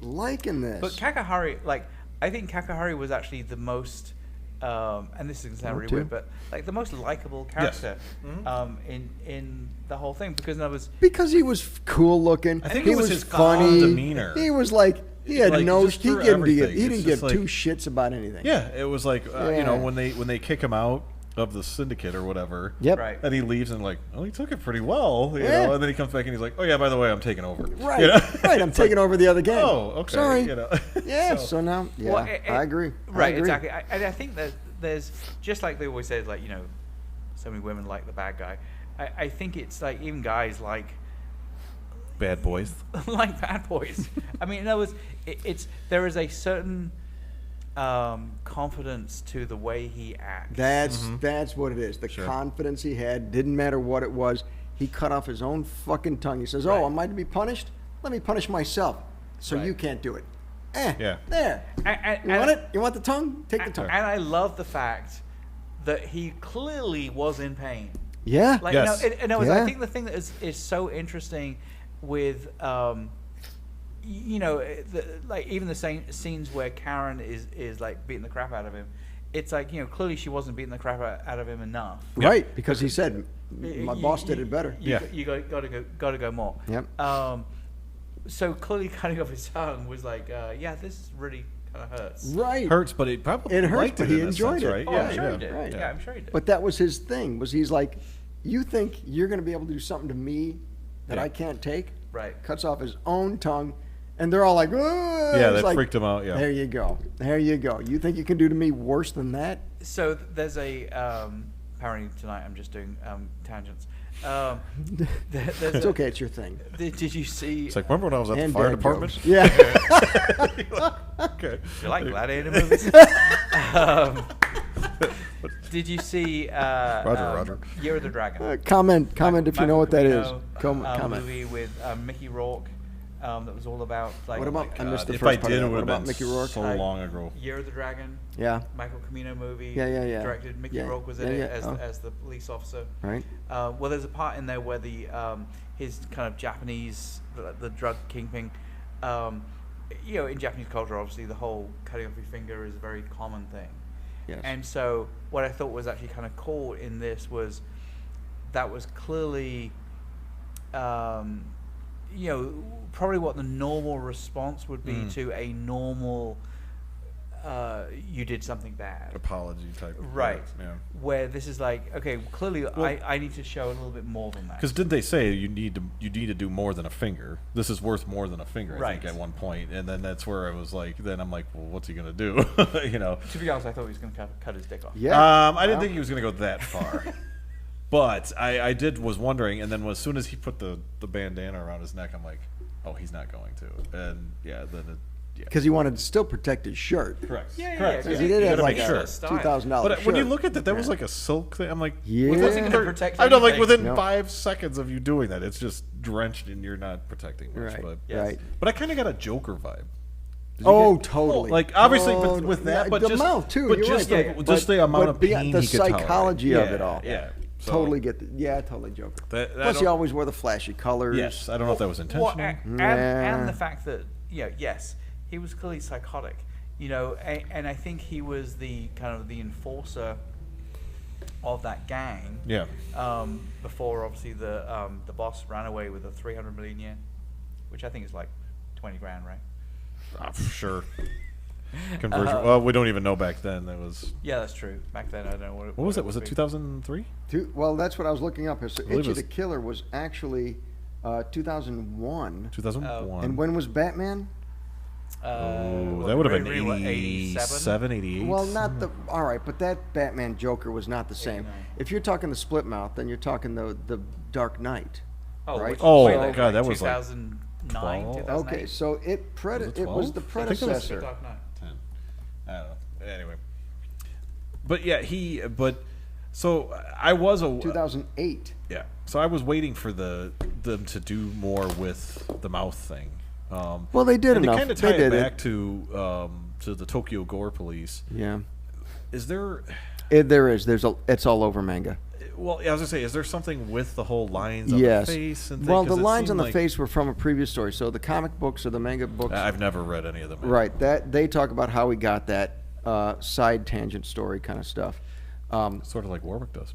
liking this. But Kakahari, like, I think Kakahari was actually the most and this is gonna sound Me really too. weird, but like the most likable character in the whole thing, because in other words, Because he was cool looking. I think he it was his calm funny. demeanor. He was like he had Like, no. just He for didn't give. everything. He It's didn't give just two like- shits about anything. Yeah, it was like you Yeah. know when they kick him out of the syndicate or whatever. Yep. Right. And he leaves and like, oh, he took it pretty well, you Yeah. know. And then he comes back and he's like, oh yeah, by the way, I'm taking over. Right. You know? Right. I'm It's taking like, over the other game. Oh, okay. Sorry. You know. Yeah. So now, yeah, well, I agree. Right, I agree. exactly. And I think that there's just like they always say, like, you know, so many women like the bad guy. I think it's like even guys like Bad boys. like bad boys. I mean, in other words, there is a certain confidence to the way he acts. That's what it is. The Sure. confidence he had didn't matter what it was. He cut off his own fucking tongue. He says, Right. "Oh, am I to be punished? Let me punish myself, so Right. you can't do it." Yeah. There. You want it? You want the tongue? Take the tongue. And I love the fact that he clearly was in pain. Yeah. Like, Yes. you know, in other words, Yeah. I think the thing that is so interesting with, you know, like even the same scenes where Karen is like beating the crap out of him. It's like, you know, clearly she wasn't beating the crap out of him enough. Right, because he said, "My boss did it better." You got to go more. Yep. So clearly cutting off his tongue was like, yeah, this really kind of hurts. Right. Hurts, but it probably It hurts, liked but it he in a enjoyed sense, it. right? Oh, yeah, I'm sure yeah. he did. Right. Yeah, I'm sure he did. But that was his thing. Was he's like, "You think you're going to be able to do something to me that Yeah. I can't take?" Right. Cuts off his own tongue, and they're all like, "Oh!" Yeah, It's that like, freaked him out. Yeah. There you go. There you go. You think you can do to me worse than that? So there's a apparently tonight I'm just doing tangents. There's It's okay. It's your thing. Did you see? It's like, remember when I was at the And fire dad department? jokes. Yeah. Okay. you like gladiator movies? Did you see Roger. Year of the Dragon? comment if you know what that is. Michael Comment. movie with Mickey Rourke that was all about like. What about? I missed the If first I part did, of it that. would What have about been Mickey Rourke? so long ago. Year of the Dragon. Yeah. Michael Cimino movie. Yeah. Directed. Mickey Yeah. Rourke was in Yeah, it yeah. Oh. as the police officer. Right. Well, there's a part in there where the his kind of Japanese the drug kingpin. You know, in Japanese culture, obviously, the whole cutting off your finger is a very common thing. Yes. And so, what I thought was actually kind of cool in this was that was clearly, you know, probably what the normal response would be to a normal, you did something bad. Apology type. Right. Yeah. Where this is like, okay, clearly I need to show a little bit more than that. Because didn't they say you need to do more than a finger? This is worth more than a finger, I think, Right. at one point. And then that's where I was like, then I'm like, well, what's he gonna do? You know. To be honest, I thought he was going to cut his dick off. Yeah. I didn't Well. think he was gonna go that far. But I was wondering, and then as soon as he put the bandana around his neck, I'm like, oh, he's not going to. And yeah, then yeah. Because he wanted to still protect his shirt. Correct. Yeah, Correct. yeah, Because he did You have gotta like make a sure. Style. $2,000 But shirt. when you look at that was like a silk thing. I'm like, Yeah. within It wasn't gonna protect I know, like anything. within No. 5 seconds of you doing that, it's just drenched and you're not protecting much. Right. But Yes. Right. but I kind of got a Joker vibe. Did you Oh, get- totally. Like obviously, Totally. but with that, but the just mouth too. But you're just right, like but- just the amount but of pain beyond the he could tolerate. psychology of it all. Yeah. So, Totally get totally Joker. That- I Plus, he don't- always wore the flashy colors. Yes, I don't know if that was intentional. Well, Yeah. and the fact that, yes, he was clearly psychotic, you know, and I think he was the kind of the enforcer of that gang. Yeah. Before obviously the boss ran away with the 300 million yen, which I think is like 20 grand, right? Sure. Conversion. Well, we don't even know back then. That was. Yeah, that's true. Back then, I don't know what. What was it? Was would it be. 2003? Well, that's what I was looking up here. So, believe Ichi it was- the Killer was actually 2001. 2001. And when was Batman? Oh, that would have been what, 87, 88. Well, not the. All right, but that Batman Joker was not the same. 89. If you're talking the split mouth, then you're talking the Dark Knight. Oh, right? which Oh, was like God, that was like 2009, 12? 2008. Okay, so it Was it was 12? the I think it was predecessor. Dark Knight. 10. I don't know. Anyway. But yeah, so I was a 2008. Yeah. So I was waiting for them to do more with the mouth thing. Well, they did and enough. to kind of They tie it did it. back to the Tokyo Gore Police. Yeah, Is there? there is. It's all over manga. Well, I was gonna say, is there something with the whole lines on Yes. the face and Well, thing? 'Cause the it lines on seemed the like- face were from a previous story. So the comic books or the manga books, I've never read any of them. right? That they talk about how he got that. side tangent story kind of stuff. Sort of like Warwick does.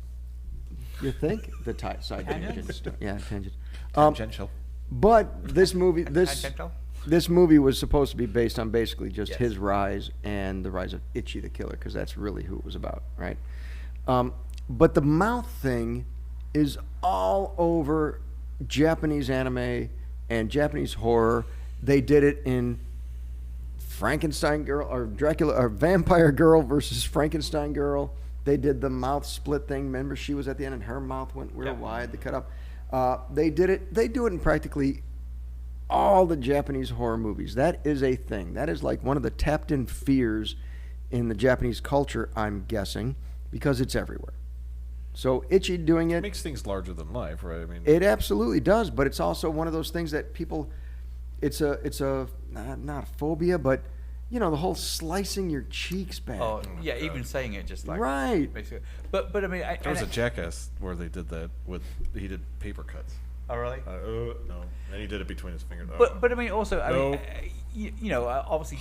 You think the side tangent Tangents? stuff? Yeah, tangent. Tangential. But this movie, Tangential? this movie was supposed to be based on basically just Yes. his rise and the rise of Ichi the Killer, because that's really who it was about, right? But the mouth thing is all over Japanese anime and Japanese horror. They did it in Frankenstein Girl or Dracula or Vampire Girl versus Frankenstein Girl. They did the mouth split thing. Remember, she was at the end and her mouth went real wide. They cut up. They did it. They do it in practically all the Japanese horror movies. That is a thing. That is like one of the tapped-in fears in the Japanese culture, I'm guessing, because it's everywhere. So Ichi doing It it, makes things larger than life, right? I mean, it absolutely does. But it's also one of those things that people, it's a not a phobia, but you know, the whole slicing your cheeks back. Oh, yeah, even saying it just like Right. basically. But I mean, there was a Jackass where they did that he did paper cuts. oh really? No. And he did it between his fingers. But I mean, also, I No. mean, you know, obviously,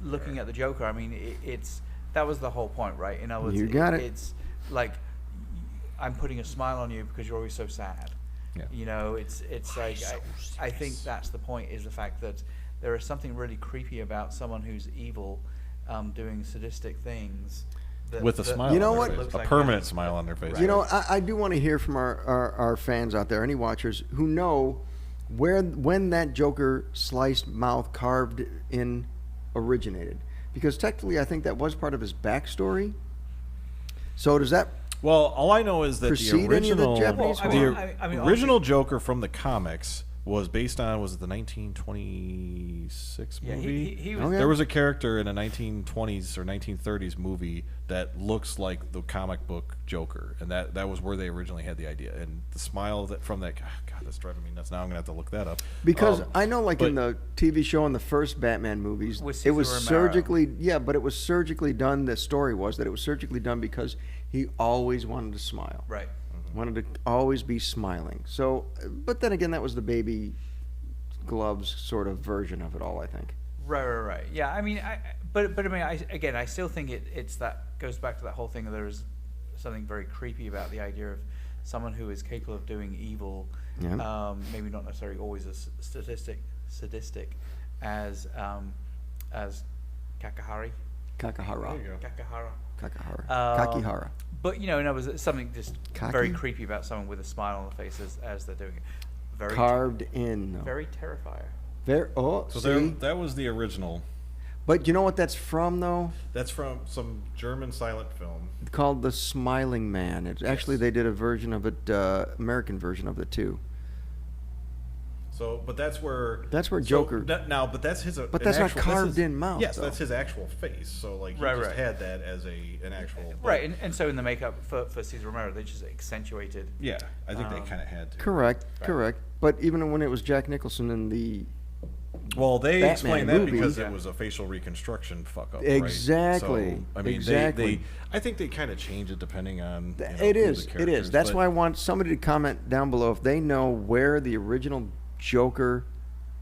looking at the Joker, I mean, that was the whole point, right? In other words, You got it. It's like I'm putting a smile on you because you're always so sad. Yeah. You know, it's like I think that's the point, is the fact that there is something really creepy about someone who's evil, doing sadistic things. With a smile You know on what? their face. Looks A like permanent that. smile on their face. You know, I do want to hear from our fans out there, any watchers who know when that Joker sliced mouth carved in originated. Because technically, I think that was part of his backstory. So does that Well, all I know is that the precede any of the original, Japanese Well, I mean, original Joker from the comics was based on, was it the 1926 Yeah, movie? he was. Oh, yeah. There was a character in a 1920s or 1930s movie that looks like the comic book Joker, and that was where they originally had the idea. And the smile from that, God, that's driving me nuts. Now I'm gonna have to look that up. Because I know, like in but- the TV show and the first Batman movies, With it was Cesar Romero. surgically, but it was surgically done. The story was that it was surgically done because he always wanted to smile, Right. wanted to always be smiling. So, but then again, that was the baby gloves sort of version of it all, I think. Right. Yeah, I mean, but I mean, I still think it's that goes back to that whole thing. There is something very creepy about the idea of someone who is capable of doing evil. Yeah. Maybe not necessarily always as sadistic as Kakahari. Kakahara. There you go. Kakahara. Kakahara. Um, Kakihara. But you know, in other words, it's something just Kaki? very creepy about someone with a smile on the face as they're doing it. Very Carved in. Though. very terrifier. See? That was the original. But you know what that's from, though? That's from some German silent film. Called The Smiling Man. It's actually, they did a version of it, American version of it, too. So, but that's where Joker- but that's his. But that's not carved in mouth, Yes, though. that's his actual face. So, like, he Right, just right. had that as an actual. Right, and so in the makeup for Cesar Romero, they just accentuated. Yeah, I think they kind of had to. Correct. But even when it was Jack Nicholson in the Well, they Batman explained that movie. because Yeah. it was a facial reconstruction fuck up. Exactly. Right? So, I mean, Exactly. I think they kind of change it depending on. You know, It who is. the It is. character That's but- why I want somebody to comment down below if they know where the original Joker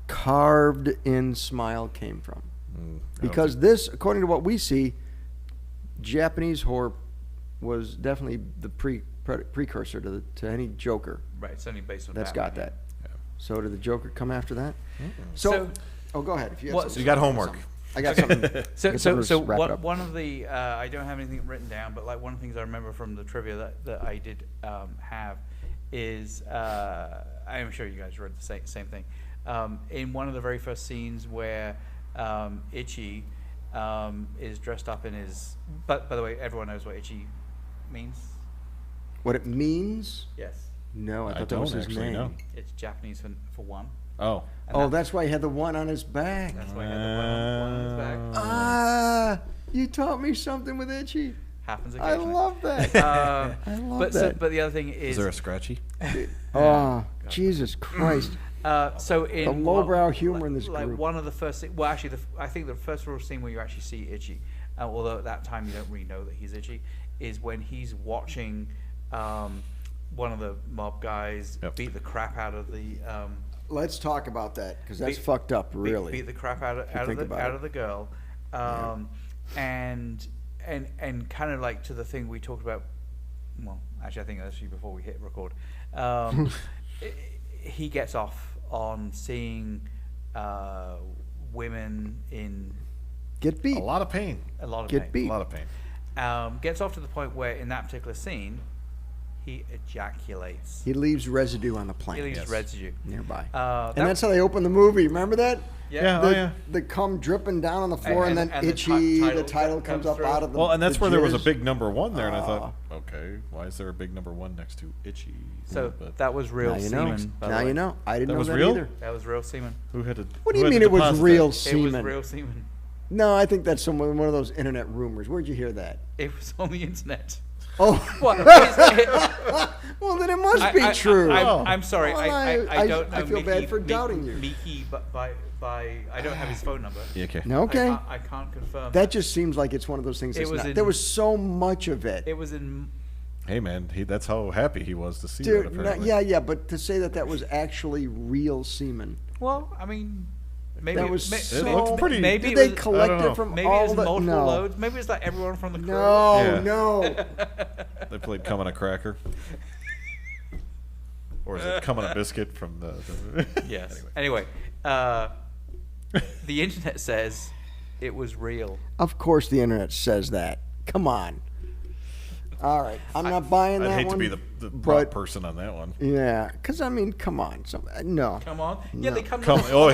carved in smile came from. I don't Because think- this, according to what we see, Japanese horror was definitely the precursor to any Joker Right, it's only based on that's Batman, got that. Yeah. So did the Joker come after that? So- Oh, go ahead. If you, had What- something- So you got homework. I got something. So wrap it up. one of the I don't have anything written down, but like one of the things I remember from the trivia that I did have is I'm sure you guys read the same thing. In one of the very first scenes where Ichi is dressed up in his. But by the way, everyone knows what Ichi means. What it means? Yes, No, I I thought that was don't his actually name. know. it's Japanese for one. Oh. And Oh, that's why he had the one on his back. that's why he had the one on his back. Ah, you taught me something with Itchy. Happens I occasionally. love that. I love but that. but the other thing Is there a scratchy? Oh, Jesus Christ. So in The lowbrow humor in this like group. one of the first, well, actually, I think the first real scene where you actually see Itchy, although at that time you don't really know that he's Itchy, is when he's watching one of the mob guys Yep. beat the crap out of the Let's talk about that because that's Beat- fucked up, really. beat the crap out you think about of it. the girl, and kind of like to the thing we talked about. Well, actually, I think actually before we hit record, he gets off on seeing women in Get beat. A lot of pain. a lot of Get pain. beat. A lot of pain. Gets off to the point where in that particular scene, he ejaculates. He leaves residue on the plane. He leaves Yes. residue. Nearby. That- And that's how they open the movie. Remember that? Yeah. The, Oh, yeah. the cum dripping down on the floor, and, then and the Itchy, the title title comes comes up through. out of the Well, and that's the where there was a jizz. big number one there, and I thought, okay, why is there a big number one next to Itchy? So But that was real Now you know. semen. by the Now way. you know. I didn't That know was that real? either. That was real semen. who had to? What do who you had mean to it was deposit real that? It was semen? real semen. No, I think that's one of those internet rumors. Where'd you hear that? It was on the internet. Oh, What? well, then it must be true. I'm sorry. Well, I don't know. I feel bad for doubting you. Miki, but by I don't have his phone number. Yeah, okay. No, okay. I can't confirm. That just seems like it's one of those things. It That's was not. in- There was so much of it. It was in. Hey, man, that's how happy he was to see that, Dude, apparently. yeah, but to say that was actually real semen. Well, I mean, maybe That was ma- so. It looked pretty- Maybe Did it they was, collect I don't know. it from maybe all it was the multiple no. loads. Maybe it's like everyone from the crew. No, Yeah. no. They played Come on a Cracker. Or is it Come on a Biscuit from the Yes. Anyway, the internet says it was real. Of course, the internet says that. Come on. All right, I'm not buying that I'd hate one. to be the prop but person on that one. yeah, because I mean, come on, no. Come on. Yeah, No. they come.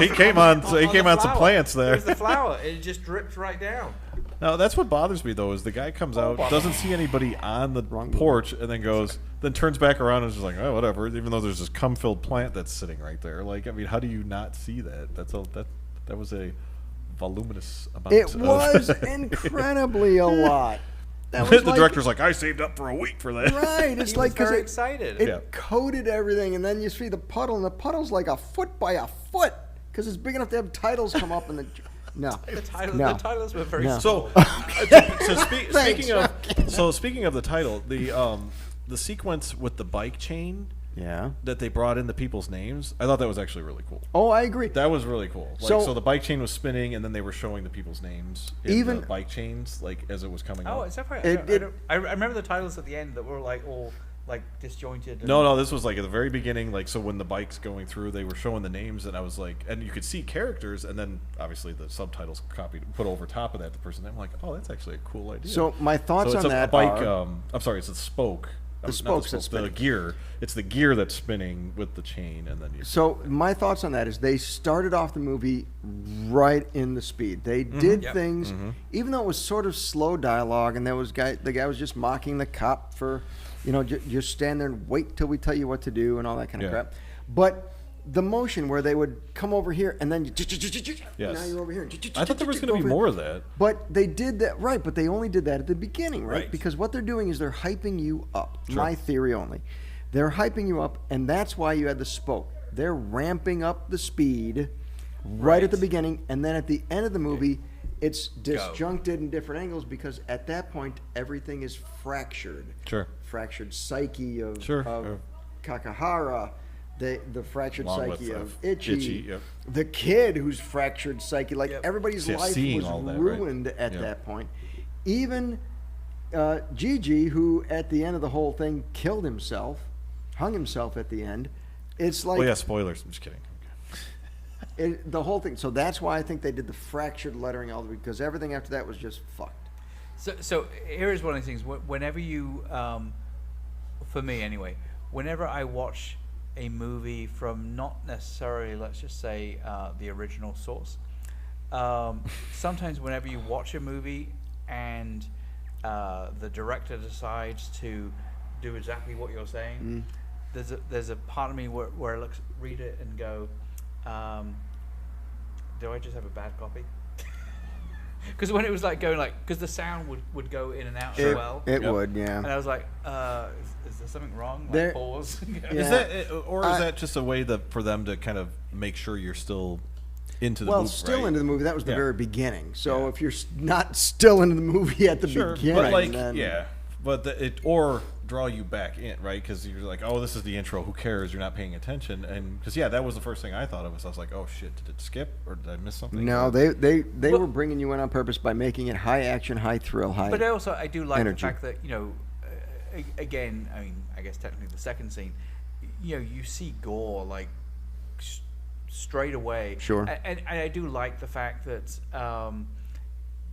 He came on. He the came on some flower. plants there. There's the flower. It just drips right down. No, that's what bothers me though. Is the guy comes out, doesn't see anybody on the porch, and then turns back around and is just like, oh, whatever. Even though there's this cum-filled plant that's sitting right there. Like, I mean, how do you not see that? That was a voluminous amount. It was incredibly a lot. That was The director's like, I saved up for a week for that. right. It's He like was because very it excited. It Yeah. coated everything, and then you see the puddle, and the puddle's like a foot by a foot because it's big enough to have titles come up in the. No, The No. titles were very No. small. So speaking of the title, the sequence with the bike chain yeah. that they brought in the people's names, I thought that was actually really cool. Oh, I agree. That was really cool. Like, So- so the bike chain was spinning, and then they were showing the people's names in Even- the bike chains, like as it was coming Oh, out. is that right? It- I remember the titles at the end that were like all like disjointed. And No, this was like at the very beginning. Like, so when the bike's going through, they were showing the names, and I was like, and you could see characters, and then obviously the subtitles copied, put over top of that the person. I'm like, oh, that's actually a cool idea. So my thoughts so it's on a that bike. are I'm sorry, it's a spoke. The Not spokes that's the spinning. gear. It's the gear that's spinning with the chain, and then you. So my thoughts on that is they started off the movie right in the speed. They did Yep. things, even though it was sort of slow dialogue, and the guy was just mocking the cop for, just stand there and wait till we tell you what to do and all that kind of Yeah. crap. But the motion where they would come over here and then now Yes. you're over here. I thought there was going to be over more here. of that. But they did that right, but they only did that at the beginning, right? Right. Because what they're doing is they're hyping you up. Sure. My theory only. They're hyping you up, and that's why you had the spoke. They're ramping up the speed right at the beginning, and then at the end of the movie, it's disjuncted in different angles because at that point everything is fractured. Sure. Fractured psyche of, Sure. of Kakahara. The fractured Along psyche with, of Ichi, yep. the kid who's fractured psyche, like Yep. everybody's Yeah, life seeing was all that, right? ruined at Yeah. that point. Even Gigi, who at the end of the whole thing killed himself, hung himself at the end. It's like Well, yeah, spoilers. I'm just kidding. Okay. the whole thing. So that's why I think they did the fractured lettering all the way, because everything after that was just fucked. So here is one of the things. Whenever you, for me anyway, whenever I watch a movie from not necessarily, let's just say, the original source, sometimes whenever you watch a movie and the director decides to do exactly what you're saying, there's a part of me where I read it and go, do I just have a bad copy? Because when it was like going because the sound would go in and out as well. It Yep. would, yeah. And I was like, is there something wrong? Like There- pause. Yeah. Is that, or is I- that just a way for them to kind of make sure you're still into the Well, movie? still right? into the movie. That was the Yeah. very beginning. So Yeah. if you're not still into the movie at the Sure, beginning, but like, then yeah, But or draw you back in, right? Because you're like, oh, this is the intro. Who cares? You're not paying attention. And because that was the first thing I thought of. I was like, oh shit, did it skip or did I miss something? No, they were bringing you in on purpose by making it high action, high thrill, high. But also, I do like energy. the fact that again, I mean, I guess technically the second scene, you see gore like straight away. Sure. And I do like the fact that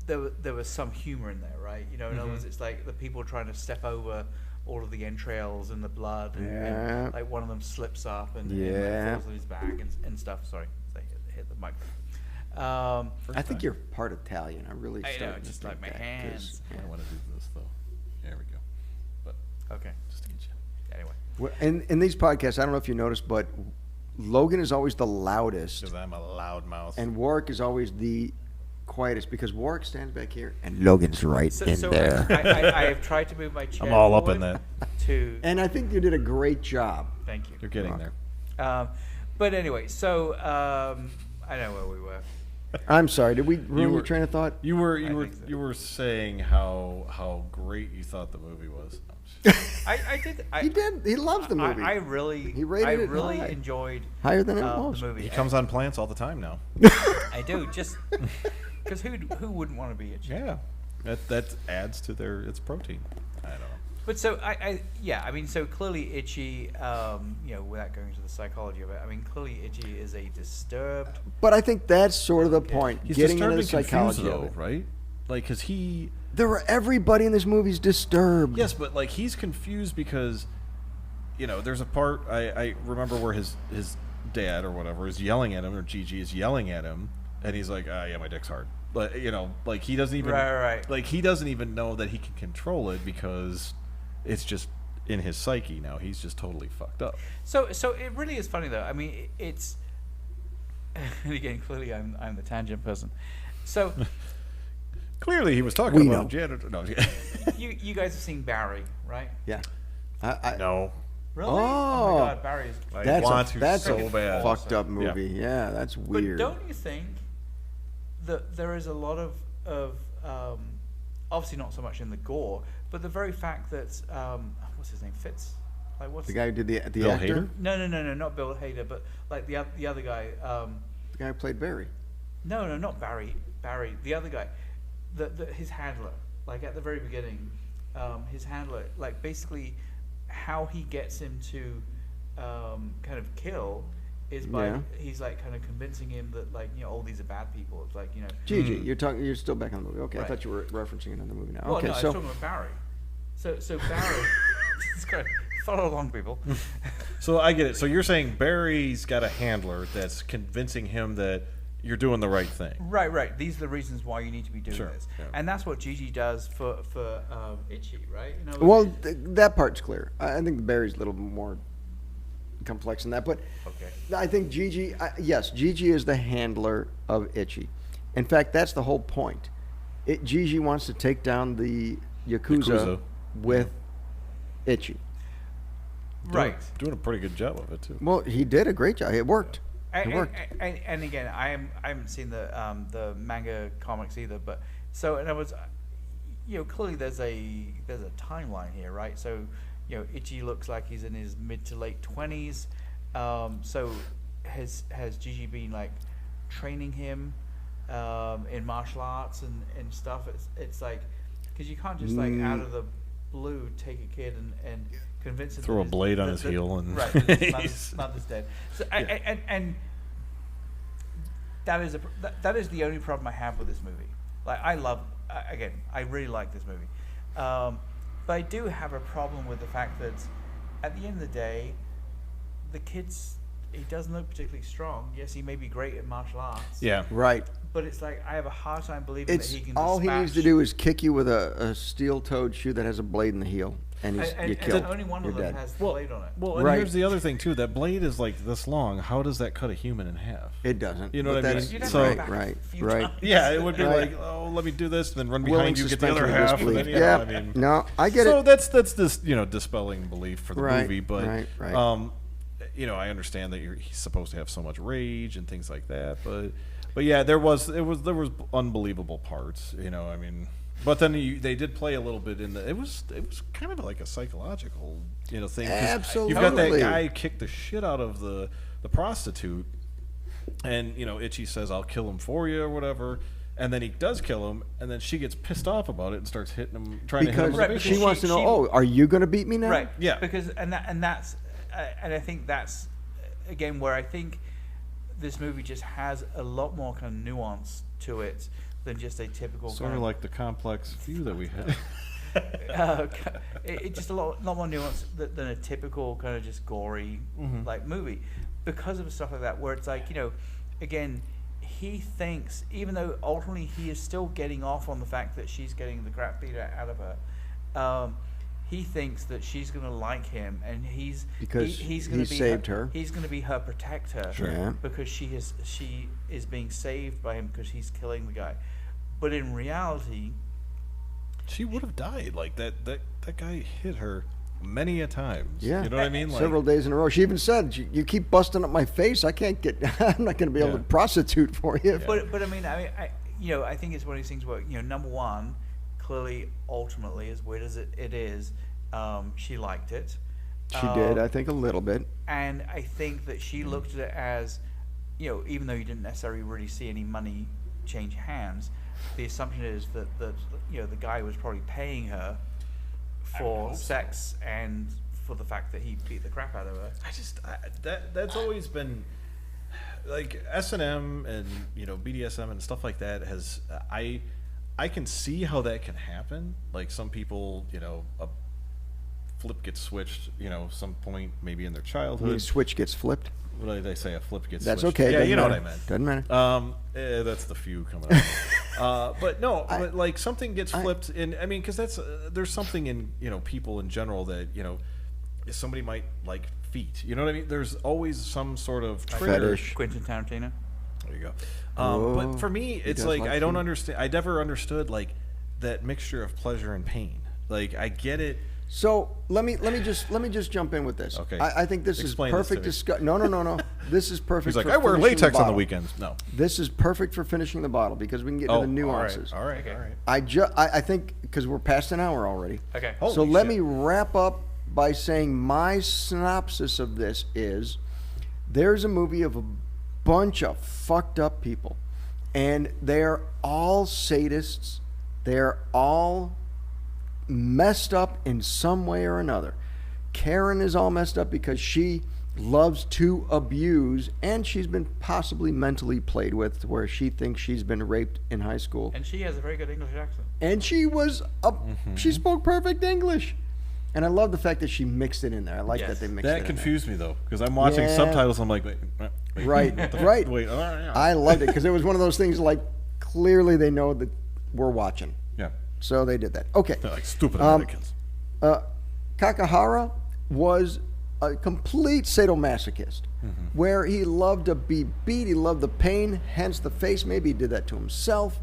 there was some humor in there, right? In other words, it's like the people trying to step over all of the entrails and the blood, and like one of them slips up and falls on his back and stuff. Sorry, I hit the microphone. I think you're part Italian. I really. I know, just like my hands. I want to do this though. There we go. But Okay. just to get you. Anyway. Well, in these podcasts, I don't know if you noticed, but Logan is always the loudest, Because I'm a loud mouth. and Warwick is always the quietest because Warwick stands back here and Logan's right in there. I have tried to move my chair. I'm all up in forward that. To And I think you did a great job. thank you. You're getting there. But anyway, so I know where we were. I'm sorry. Did we ruin your train of thought? You were think so. you were saying how great you thought the movie was. I did. He did. He loves the movie. I really, He rated it really high. enjoyed Higher than it the was. movie. He comes on plants all the time now. I do just because who wouldn't want to be itchy? Yeah, that adds to its protein. I don't know. But so I mean, so clearly Itchy, without going into the psychology of it, I mean, clearly Itchy is a disturbed. But I think that's sort of the point. He's getting disturbed into the and psychology confused, of though, it. right? Like, because Everybody in this movie's disturbed. yes, but like he's confused because, there's a part I remember where his dad or whatever is yelling at him, or Gigi is yelling at him, and he's like, yeah, my dick's hard. But like he doesn't even Right. like he doesn't even know that he can control it because it's just in his psyche now. He's just totally fucked up. So it really is funny though. I mean, it's again clearly I'm the tangent person. So Clearly, he was talking We about know. janitor. No, you guys have seen Barry, right? Yeah. no. Really? Oh. my God, Barry is. I That's want a, to that's so a bad. fucked up Yeah. movie. Yeah, that's weird. But don't you think that there is a lot of obviously not so much in the gore, but the very fact that what's his name, Fitz, like what's the guy who did the Bill actor? Hader? No, not Bill Hader, but like the other guy. The guy who played Barry. No, not Barry. The other guy, his handler. Like at the very beginning, his handler, like basically, how he gets him to kind of kill is by he's like kind of convincing him that like all these are bad people. It's like Gigi, you're still back on the movie. Okay, Right. I thought you were referencing another movie now. Well, okay, no, I so was talking about Barry. So Barry, it's great. Follow along, people. So I get it. So you're saying Barry's got a handler that's convincing him that you're doing the right thing. Right. These are the reasons why you need to be doing Sure, this, yeah. and that's what Gigi does for Itchy, right? well, that part's clear. I think Barry's a little more complex than that, but Okay. I think Gigi, yes, Gigi is the handler of Itchy. In fact, that's the whole point. Gigi wants to take down the Yakuza. With Itchy. Right. Doing a pretty good job of it too. Well, he did a great job. It worked. It And, worked. and again, I haven't seen the manga comics either, but so and I was, clearly there's a timeline here, right? So, Itchy looks like he's in his mid to late 20s. So has Gigi been like training him in martial arts and stuff? It's like because you can't just like out of the blue take a kid and convince him Throw a blade on his heel and right, that his mother's dead. So and that is the only problem I have with this movie. Like I really like this movie, but I do have a problem with the fact that at the end of the day, the kid's he doesn't look particularly strong. Yes, he may be great at martial arts. Yeah. Right. But it's like I have a hard time believing that It's he can. all he needs to dispatch- do is kick you with a steel-toed shoe that has a blade in the heel, and you're and killed. only one You're of them dead. has the blade on it. Well, and Right. here's the other thing too. That blade is like this long. How does that cut a human in half? It doesn't. You know but what I that's- mean? You'd have So- to go right, back right, a few right. times. Yeah, it would be Right. like, oh, let me do this, and then run Willing behind you, get the other suspension of half. And then, disbelief. yeah, Yeah. I mean, No, I get so it. that's this dispelling belief for the Right, movie, but right. I understand that he's supposed to have so much rage and things like that, but yeah, there was unbelievable parts. I mean, But then they did play a little bit in the. It was kind of like a psychological, thing. 'Cause Absolutely. You've got that guy kick the shit out of the prostitute, and Ichi says, "I'll kill him for you" or whatever. And then he does kill him, and then she gets pissed off about it and starts hitting him, trying to hit him. Because With she wants to know, are you going to beat me now? Right. Yeah. Because and I think that's again where I think this movie just has a lot more kind of nuance to it than just a typical Sort of like the complex view that we had. It's just a lot more nuance than a typical kind of just gory like movie, because of stuff like that where it's like again. He thinks, even though ultimately he is still getting off on the fact that she's getting the crap beat out of her, he thinks that she's going to like him, and he's going to be saved her. He's going to be her protector, Sure. Yeah. because she is being saved by him because he's killing the guy. But in reality, She would have died. Like that guy hit her many a times. Yeah. You know what I mean? Like, Several days in a row. She even said, "You keep busting up my face. I'm not going to be able to prostitute for you." Yeah. But I mean, I think it's one of these things where number one, clearly, ultimately, as weird as it is, she liked it. She did, I think, a little bit. And I think that she looked at it as, even though you didn't necessarily really see any money change hands, the assumption is that the guy was probably paying her for sex and for the fact that he beat the crap out of her. That's always been like S&M and BDSM and stuff like that has I can see how that can happen. Like some people, a flip gets switched, some point maybe in their childhood. The switch gets flipped. What did they say? A flip gets That's switched. okay. Yeah, Doesn't you know matter. what I meant. Doesn't matter. That's the few coming up. But no, but like something gets flipped in. I mean, because there's something in people in general that somebody might like feet. You know what I mean? There's always some sort of trigger. Fetish. Quentin Tarantino. There you go. Whoa. But for me, it's does like like I don't feet. understand. I never understood like that mixture of pleasure and pain. Like I get it. So let me just jump in with this. Okay. I think this Explain is this to perfect me. discussion. No. This is perfect. He's like, for I wear finishing latex on the bottle. weekends. No. This is perfect for finishing the bottle because we can get into the nuances. All right. Okay. All right. I think because we're past an hour already. Okay. So Holy let shit. me wrap up by saying my synopsis of this is there's a movie of a bunch of fucked up people, and they're all sadists. They're all messed up in some way or another. Karen is all messed up because she loves to abuse, and she's been possibly mentally played with to where she thinks she's been raped in high school. And she has a very good English accent. And she was she spoke perfect English. And I love the fact that she mixed it in there. I like that they mixed it That in confused me though, because I'm watching Yeah. subtitles. I'm like, wait, Right, what the right. Wait, I loved it because it was one of those things like clearly they know that we're watching. yeah, So they did that. Okay. they're like stupid Americans. Kakahara was a complete sadomasochist where he loved to be beat, he loved the pain, hence the face. Maybe he did that to himself.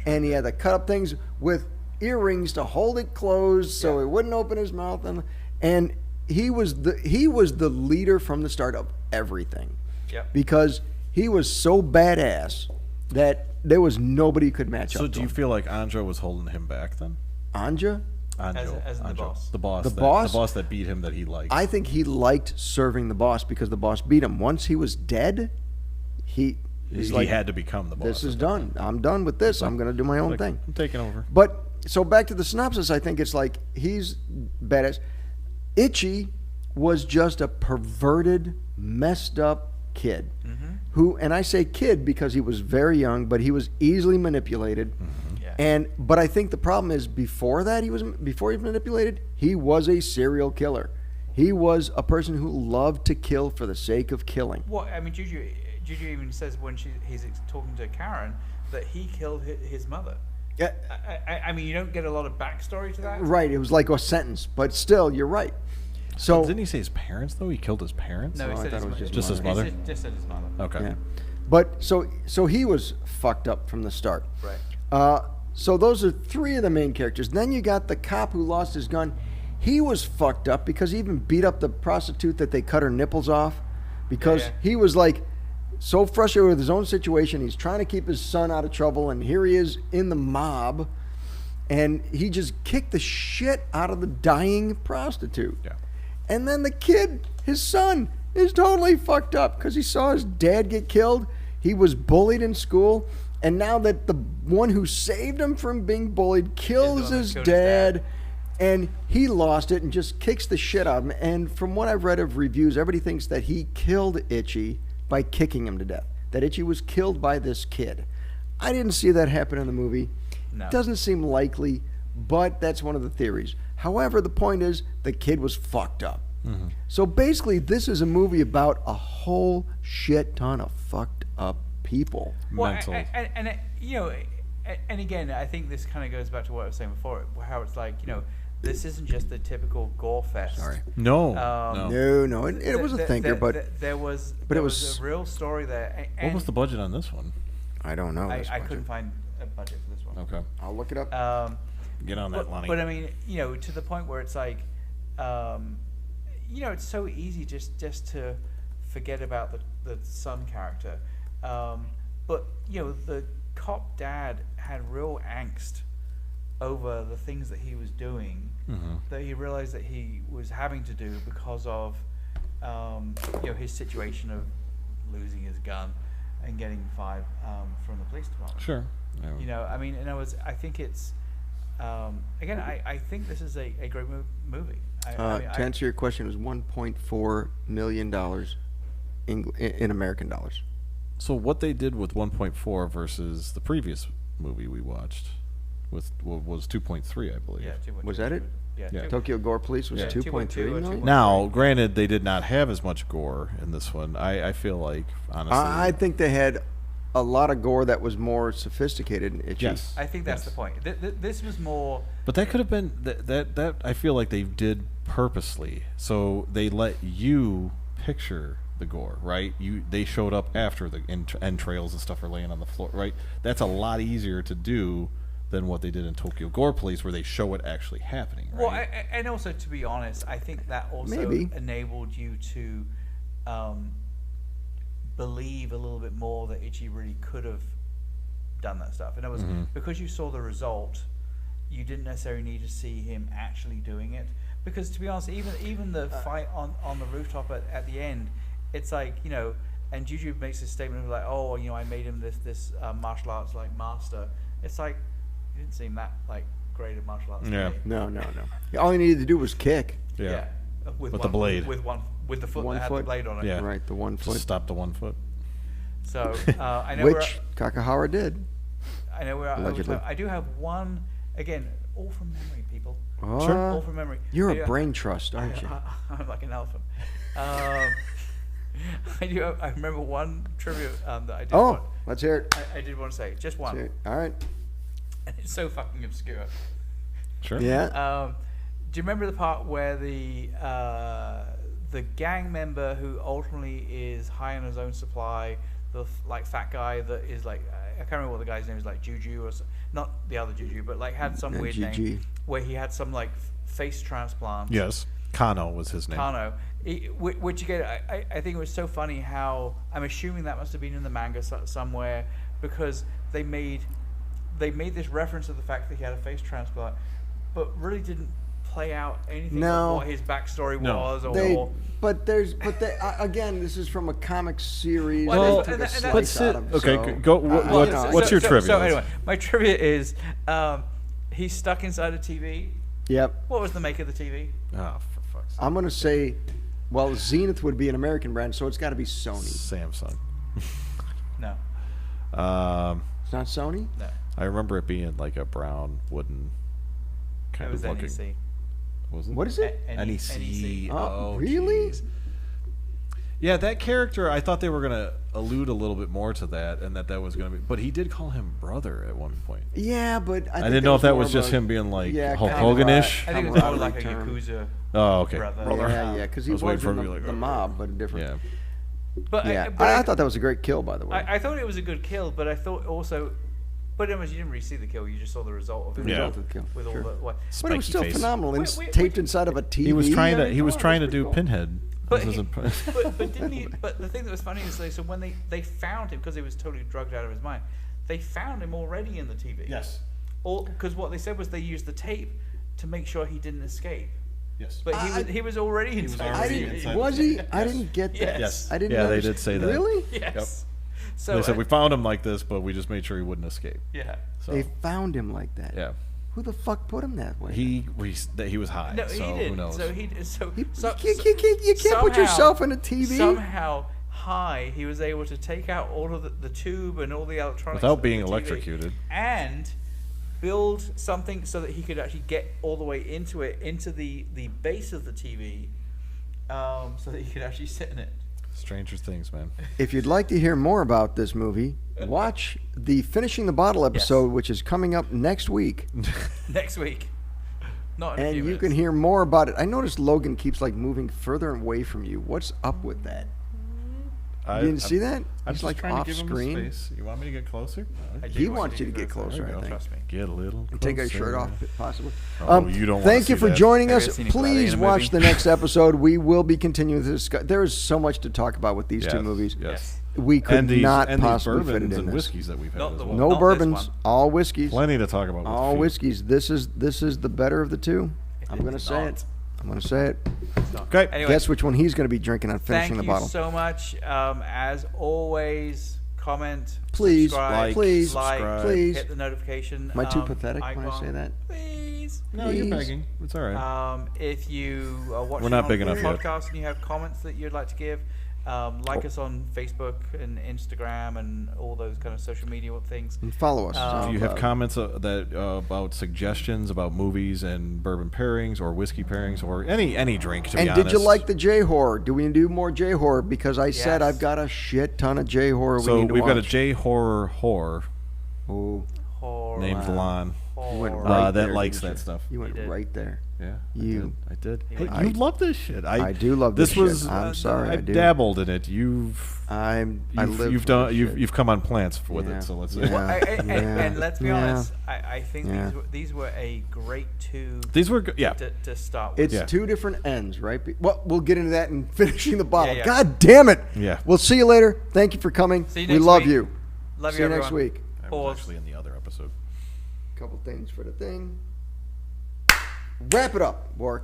And he had to cut up things with earrings to hold it closed so he wouldn't open his mouth. And he was the leader from the start of everything. Yep. Because he was so badass that there was nobody could match So up to do you him. feel like Anjo was holding him back then? Anja? Anjo, As in the Anjo. boss. The boss. The that, boss? The boss that beat him that he liked. I think he liked serving the boss because the boss beat him. Once he was dead, he's he like, had to become the boss. this is done. I'm done with this. I'm going to do my own Like, thing. I'm taking over. But so back to the synopsis, I think it's like he's badass. Ichi was just a perverted, messed up kid who, and I say kid because he was very young, but he was easily manipulated. Yeah. But I think the problem is before he was manipulated, he was a serial killer. He was a person who loved to kill for the sake of killing. Well, I mean, Juju even says when he's talking to Karen that he killed his mother. Yeah, I mean, you don't get a lot of backstory to that. right. It was like a sentence, but still, you're right. So Didn't he say his parents though? He killed his parents. No, he I said thought it was his just his mother. mother? Just said his mother. Okay. yeah, but so he was fucked up from the start. Right. So those are three of the main characters. Then you got the cop who lost his gun. He was fucked up because he even beat up the prostitute that they cut her nipples off because Yeah. he was like so frustrated with his own situation. He's trying to keep his son out of trouble, and here he is in the mob. and he just kicked the shit out of the dying prostitute. Yeah. And then the kid, his son, is totally fucked up because he saw his dad get killed. He was bullied in school, and now that the one who saved him from being bullied kills his dad, and he lost it and just kicks the shit out of him. And from what I've read of reviews, everybody thinks that he killed Ichi by kicking him to death. That Ichi was killed by this kid. I didn't see that happen in the movie. No. Doesn't seem likely, but that's one of the theories. However, the point is the kid was fucked up. Mm-hmm. So basically, this is a movie about a whole shit ton of fucked up people. Well, Mental. And again, I think this kind of goes back to what I was saying before, how it's like, this isn't just the typical gore fest. Sorry. No. No, it was a thinker, but there was it was a real story there. What was the budget on this one? I don't know. I couldn't find a budget for this one. Okay. I'll look it up. Get on that, Lonnie. But I mean, to the point where it's like, it's so easy just to forget about the son character. But the cop dad had real angst over the things that he was doing, that he realized that he was having to do because of his situation of losing his gun and getting fired from the police department. Sure. Yeah. I mean, I think it's again, I think this is a great movie. To answer your question, it was $1.4 million in American dollars. So what they did with 1.4 versus the previous movie we watched was 2.3, I believe. Yeah, 2.2. Was that it? Yeah. Tokyo Gore Police was 2.3 million? Now, granted, they did not have as much gore in this one. I feel like, honestly. I think they had a lot of gore that was more sophisticated and itchy. Yes. I think that's the point. This was more. But that could have been that I feel like they did purposely. So they let you picture the gore, right? They showed up after the entrails and stuff are laying on the floor, right? That's a lot easier to do than what they did in Tokyo Gore Police, where they show it actually happening, right? Well, and also, to be honest, I think that also enabled you to believe a little bit more that Ichi really could have done that stuff. And it was because you saw the result, you didn't necessarily need to see him actually doing it. Because to be honest, even the fight on the rooftop at the end, it's like, and Juju makes this statement of like, oh, I made him this martial arts like master. It's like, he didn't seem that like great at martial arts. Yeah. No. All he needed to do was kick. Yeah. With the blade. With the foot that had the blade on it. Yeah. Right, the 1 foot. Just stop the 1 foot. So I know which Kakahara did. I know we're allegedly. I do have one, again, all from memory, people. Sure. All from memory. You're a brain trust, aren't you? I'm like an elephant. I remember one trivia that I did. Let's hear it. I did want to say just one. All right. And it's so fucking obscure. Sure. Yeah. Do you remember the part where the gang member who ultimately is high on his own supply, the like fat guy that is like, I can't remember what the guy's name is, like Juju or not the other Juju, but like had some weird name where he had some like face transplant. Yes. Kano was his name. Kano. Which again, I think it was so funny how, I'm assuming that must have been in the manga somewhere, because they made this reference to the fact that he had a face transplant, but really didn't play out anything of what his backstory was. Again, this is from a comic series. Well, they took a and slice out of, okay, go. What's your trivia? So anyway, my trivia is he's stuck inside a TV. Yep. What was the make of the TV? Oh, for fuck's sake. I'm going to say, Zenith would be an American brand, so it's got to be Sony. Samsung. No. It's not Sony? No. I remember it being like a brown wooden kind of looking. NEC. Was it? What is it? NEC. Oh, really? Geez. Yeah, that character, I thought they were going to allude a little bit more to that, and that was going to be... But he did call him brother at one point. Yeah, but I didn't know if that was just him being like Hulk Hogan-ish. I think it was more like a Yakuza brother. Yeah, because he was in the mob, but a different... Yeah. But I thought that was a great kill, by the way. I thought it was a good kill, but I thought also... But anyways, you didn't really see the kill. You just saw the result of it. The result of the kill. With all the what? But it was still phenomenal. It's Wait, taped inside of a TV. He was trying to do Pinhead. But didn't he? But the thing that was funny is so when they found him, because he was totally drugged out of his mind, they found him already in the TV. Yes. because what they said was they used the tape to make sure he didn't escape. Yes. But he was already inside. Was he? I didn't get that. Yes. I didn't. Yeah, they did say that. Really? Yes. So They said we found him like this, but we just made sure he wouldn't escape. Yeah. So, They found him like that. yeah. Who the fuck put him that way? He was high. No, so he did. Who knows? So You can't put yourself in a TV. Somehow high, he was able to take out all of the tube and all the electronics Without of being the TV electrocuted. and build something so that he could actually get all the way into the base of the TV, so that he could actually sit in it. Stranger things, man. If you'd like to hear more about this movie, watch the Finishing the Bottle episode, which is coming up next week. Next week. Not in a And few you minutes. can hear more about it. I noticed Logan keeps like moving further away from you. What's up with that? You didn't see that? I'm He's just like trying off to give screen. him space. You want me to get closer? I do He want wants you to get There closer, you I go. think. Trust me. Get a little And take his shirt closer. off, if possible. Oh, you don't wanna Thank you see for that. joining Have us. you seen Equality Please in a watch movie? the next episode. We will be continuing to discuss. There is so much to talk about with these two movies. Yes. We could And these, not and possibly these fit it bourbons in and this. whiskeys that we've had Not as the well. No Not this bourbons, one. all whiskeys. Plenty to talk about. with All few. whiskeys. This is the better of the two. I'm going to say not. it. I'm going to say it. Okay. Anyway, Guess which one he's going to be drinking on finishing thank the you bottle. so much. As always, comment, Please, subscribe, please, like, please. hit the notification. Am I too pathetic when I icon. say that? Please. No, you're Please. begging. It's all right. If you are watching We're not on big the enough yet. podcast and you have comments that you'd like to give, like us on Facebook and Instagram and all those kind of social media things. And follow us. If you have comments about suggestions about movies and bourbon pairings or whiskey pairings or any drink, to be And honest. did you like the J horror? Do we do more J horror? Because I said Yes. I've got a shit ton of J horror we So need to we've got a watch. J horror whore Oh, Horror. named Lon you went Horror. right that there, likes didn't that you? stuff. You went You did. right there. Yeah, You- I did. He Hey, likes you it. love this shit. I do love this was. shit. I'm sorry, I I've do. dabbled in it. You've I live you've for done this you've shit. you've come on plants with Yeah. it. So let's Yeah. Well, Yeah. and let's be Yeah. honest, I think Yeah. these were a great two These were good. Yeah. to start with. It's Yeah. two different ends, right? Well, we'll get into that in finishing the bottle. Yeah. God damn it! Yeah. We'll see you later. Thank you for coming. See you We next love week. you. Love see you, you next everyone. week. I Pause. was actually in the other episode. Couple things for the thing. Wrap it up, Warwick.